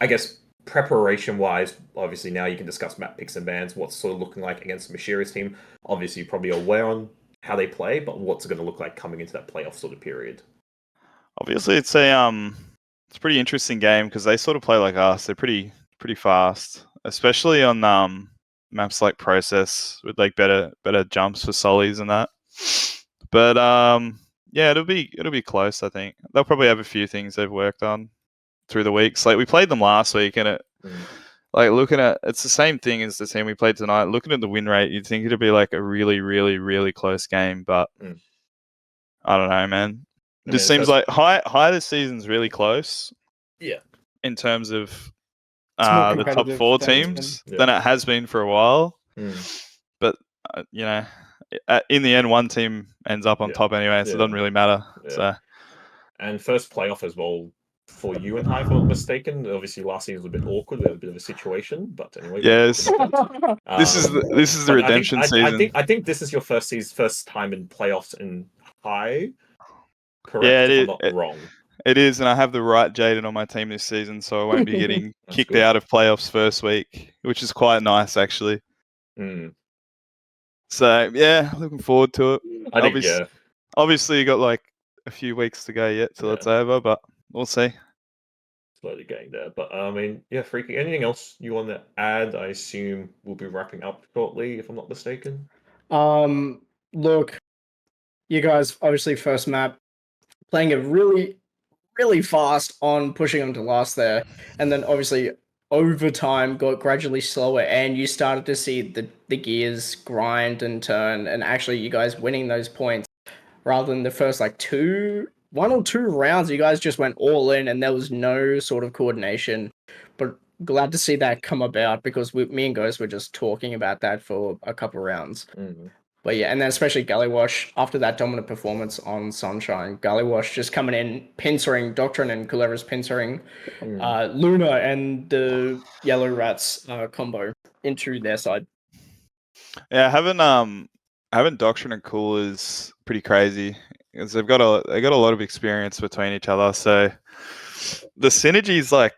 guess preparation wise, obviously now you can discuss map picks and bans. What's sort of looking like against Mashiri's team. Obviously, you're probably aware on how they play, but what's it going to look like coming into that playoff sort of period? obviously it's a pretty interesting game because they sort of play like us. They're pretty fast, especially on maps like Process with like better jumps for solis and that. But yeah, it'll be close. I think they'll probably have a few things they've worked on through the weeks. Like we played them last week, and like looking at it's the same thing as the team we played tonight. Looking at the win rate, you'd think it'd be like a really, really, really close game, but I don't know, man. It just seems like high this season's really close. Yeah. In terms of more the top competitive four than it's teams been. than it has been for a while. But you know, in the end, one team ends up on top anyway, so it doesn't really matter. Yeah. So And first playoff as well for you and High, if I'm not mistaken. Obviously, last season was a bit awkward. We had a bit of a situation, but anyway. yes, this is the redemption season. I think this is your first time in playoffs in High. Correct? Yeah, it if is. I'm not wrong. It is, and I have the right Jaden on my team this season, so I won't be getting kicked good. out of playoffs first week, which is quite nice actually. So yeah, looking forward to it. Obviously, you got like a few weeks to go yet till it's over, but we'll see. Slowly getting there, but I mean, yeah, freaking. Anything else you want to add? I assume we'll be wrapping up shortly, if I'm not mistaken. Look, you guys obviously first map playing it really, really fast on pushing them to last there, and then obviously over time got gradually slower, and you started to see the gears grind and turn, and actually you guys winning those points rather than the first like one or two rounds. You guys just went all in, and there was no sort of coordination. But glad to see that come about because me and Ghost were just talking about that for a couple of rounds. But yeah, and then especially Gullywash, after that dominant performance on Sunshine, Gullywash just coming in, pincering Doctrine and Kulera's pincering Luna and the Yellow Rats combo into their side. Yeah, having Doctrine and Cool is pretty crazy because they got a lot of experience between each other, so the synergy is like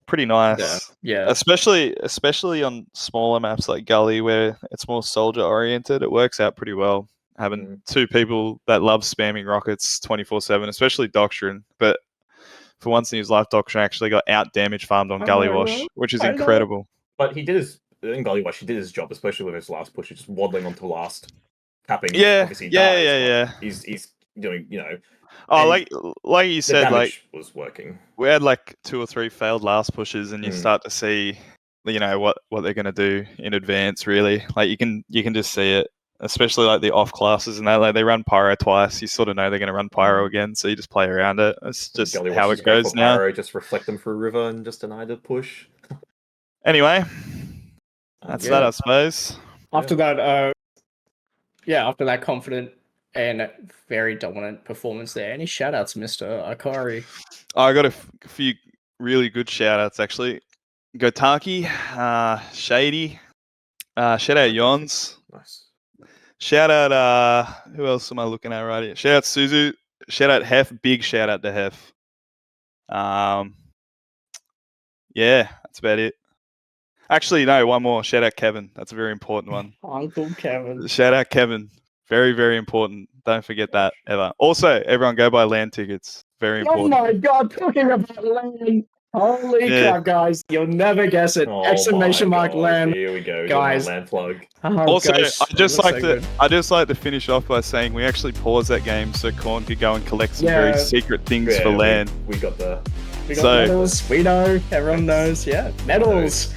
pretty nice. Yeah. Especially on smaller maps like Gully where it's more soldier oriented. It works out pretty well having two people that love spamming rockets 24/7, especially Doctrine. But for once in his life, Doctrine actually got out damage farmed on Gullywash, which is incredible. But he did in Gullywash, he did his job, especially with his last push, just waddling onto the last capping. Yeah, obviously dies, yeah. He's doing, Oh, like you said, like was working. We had like 2 or 3 failed last pushes, and you start to see, what they're going to do in advance. Really, like you can just see it, especially like the off classes and that. Like they run pyro twice, you sort of know they're going to run pyro again, so you just play around it. It's just how it goes now. Pyro, just reflect them through river and just deny the push. Anyway, that's that, I suppose. After that, after that confident and very dominant performance there, any shout outs, Mr. Akari? I got a few really good shout outs actually. Gotaki, Shady, shout out Yons. Nice. Shout out, who else am I looking at right here? Shout out Suzu. Shout out Hef. Big shout out to Hef. Yeah, that's about it. Actually, no, one more. Shout out Kevin. That's a very important one. Uncle Kevin. Shout out Kevin. Very, very important. Don't forget that ever. Also, everyone go buy land tickets. Very Oh important. my god, talking about land. Holy Yeah. crap, guys. You'll never guess it. Oh Exclamation my mark God, land. Here we go. Guys. Land plug. Oh, Also, guys, I it just looks like so to good. I just like to finish off by saying we actually paused that game so Corn could go and collect some Yeah. very secret things Yeah, for land. We got the. We got So- medals. We know. Everyone knows. Yeah. Medals.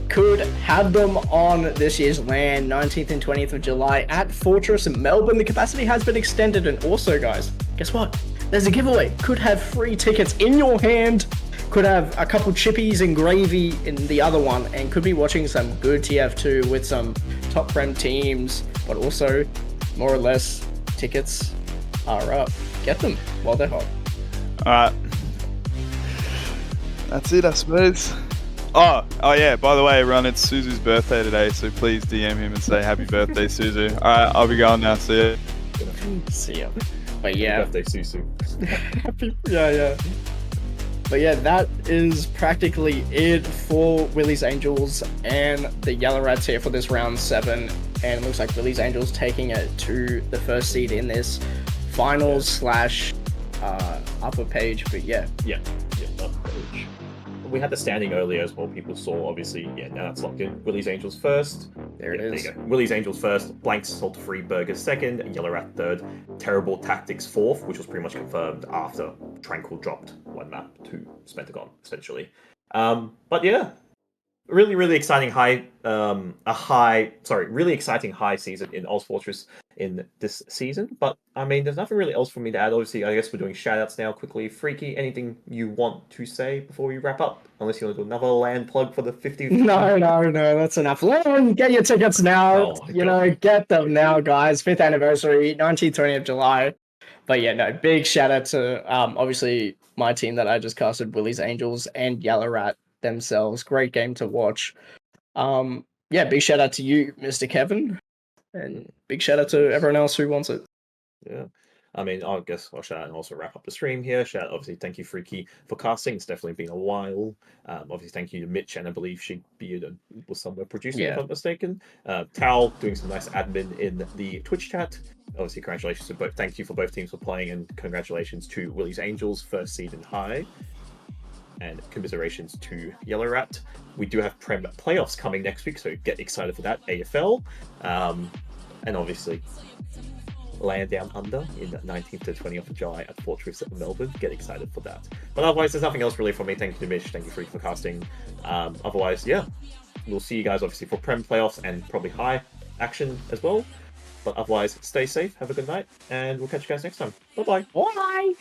Could have them on this year's LAN, 19th and 20th of July at Fortress in Melbourne. The capacity has been extended, and also, guys, guess what? There's a giveaway. Could have free tickets in your hand. Could have a couple chippies and gravy in the other one, and could be watching some good TF2 with some top Prem teams, but also, more or less, tickets are up. Get them while they're hot. Alright. That's it, I suppose. Oh yeah, by the way, everyone, it's Suzu's birthday today, so please DM him and say happy birthday, Suzu. Alright, I'll be going now, see ya. See ya. But yeah. Birthday, Susu. Yeah. But yeah, that is practically it for Willys Angels and the Yellow Rats here for this round 7. And it looks like Willys Angels taking it to the first seed in this finals slash upper page. But yeah. Yeah, upper page. We had the standing earlier as well. People saw, obviously. Yeah, now that's locked in. Willys Angels first. There it is. There you go. Willys Angels first. Blanks Salt Free Burgers second. Yellow Rat third. Terrible Tactics fourth, which was pretty much confirmed after Tranquil dropped one map to Spentagon, essentially. But yeah, really exciting really exciting high season in ozfortress in this season. But I mean, there's nothing really else for me to add. Obviously, I guess we're doing shoutouts now quickly. Freaky, anything you want to say before we wrap up? Unless you want to do another land plug for the 50th. No, that's enough. Get your tickets now. Oh my God. Get them now, guys. 5th anniversary, 19th, 20th of July. But yeah, no, big shout out to obviously my team that I just casted, Willys Angels and Yellow Rat themselves. Great game to watch. Yeah, big shout out to you, Mr. Kevin, and big shout out to everyone else who wants it. Yeah. I mean, I guess I'll shout out and also wrap up the stream here. Obviously, thank you, Freaky, for casting. It's definitely been a while. Obviously, thank you to Mitch, and I believe she was somewhere producing, if I'm not mistaken. Tal doing some nice admin in the Twitch chat. Obviously, congratulations to both. Thank you for both teams for playing, and congratulations to Willys Angels, first seed in high. And commiserations to Yellow Rat. We do have Prem playoffs coming next week, so get excited for that. AFL. And obviously, Land Down Under in the 19th to 20th of July at Fortress at Melbourne. Get excited for that. But otherwise, there's nothing else really from me. Thank you to Mitch. Thank you, Freak, for casting. Otherwise, yeah. We'll see you guys, obviously, for Prem playoffs and probably high action as well. But otherwise, stay safe, have a good night, and we'll catch you guys next time. Bye-bye. Bye.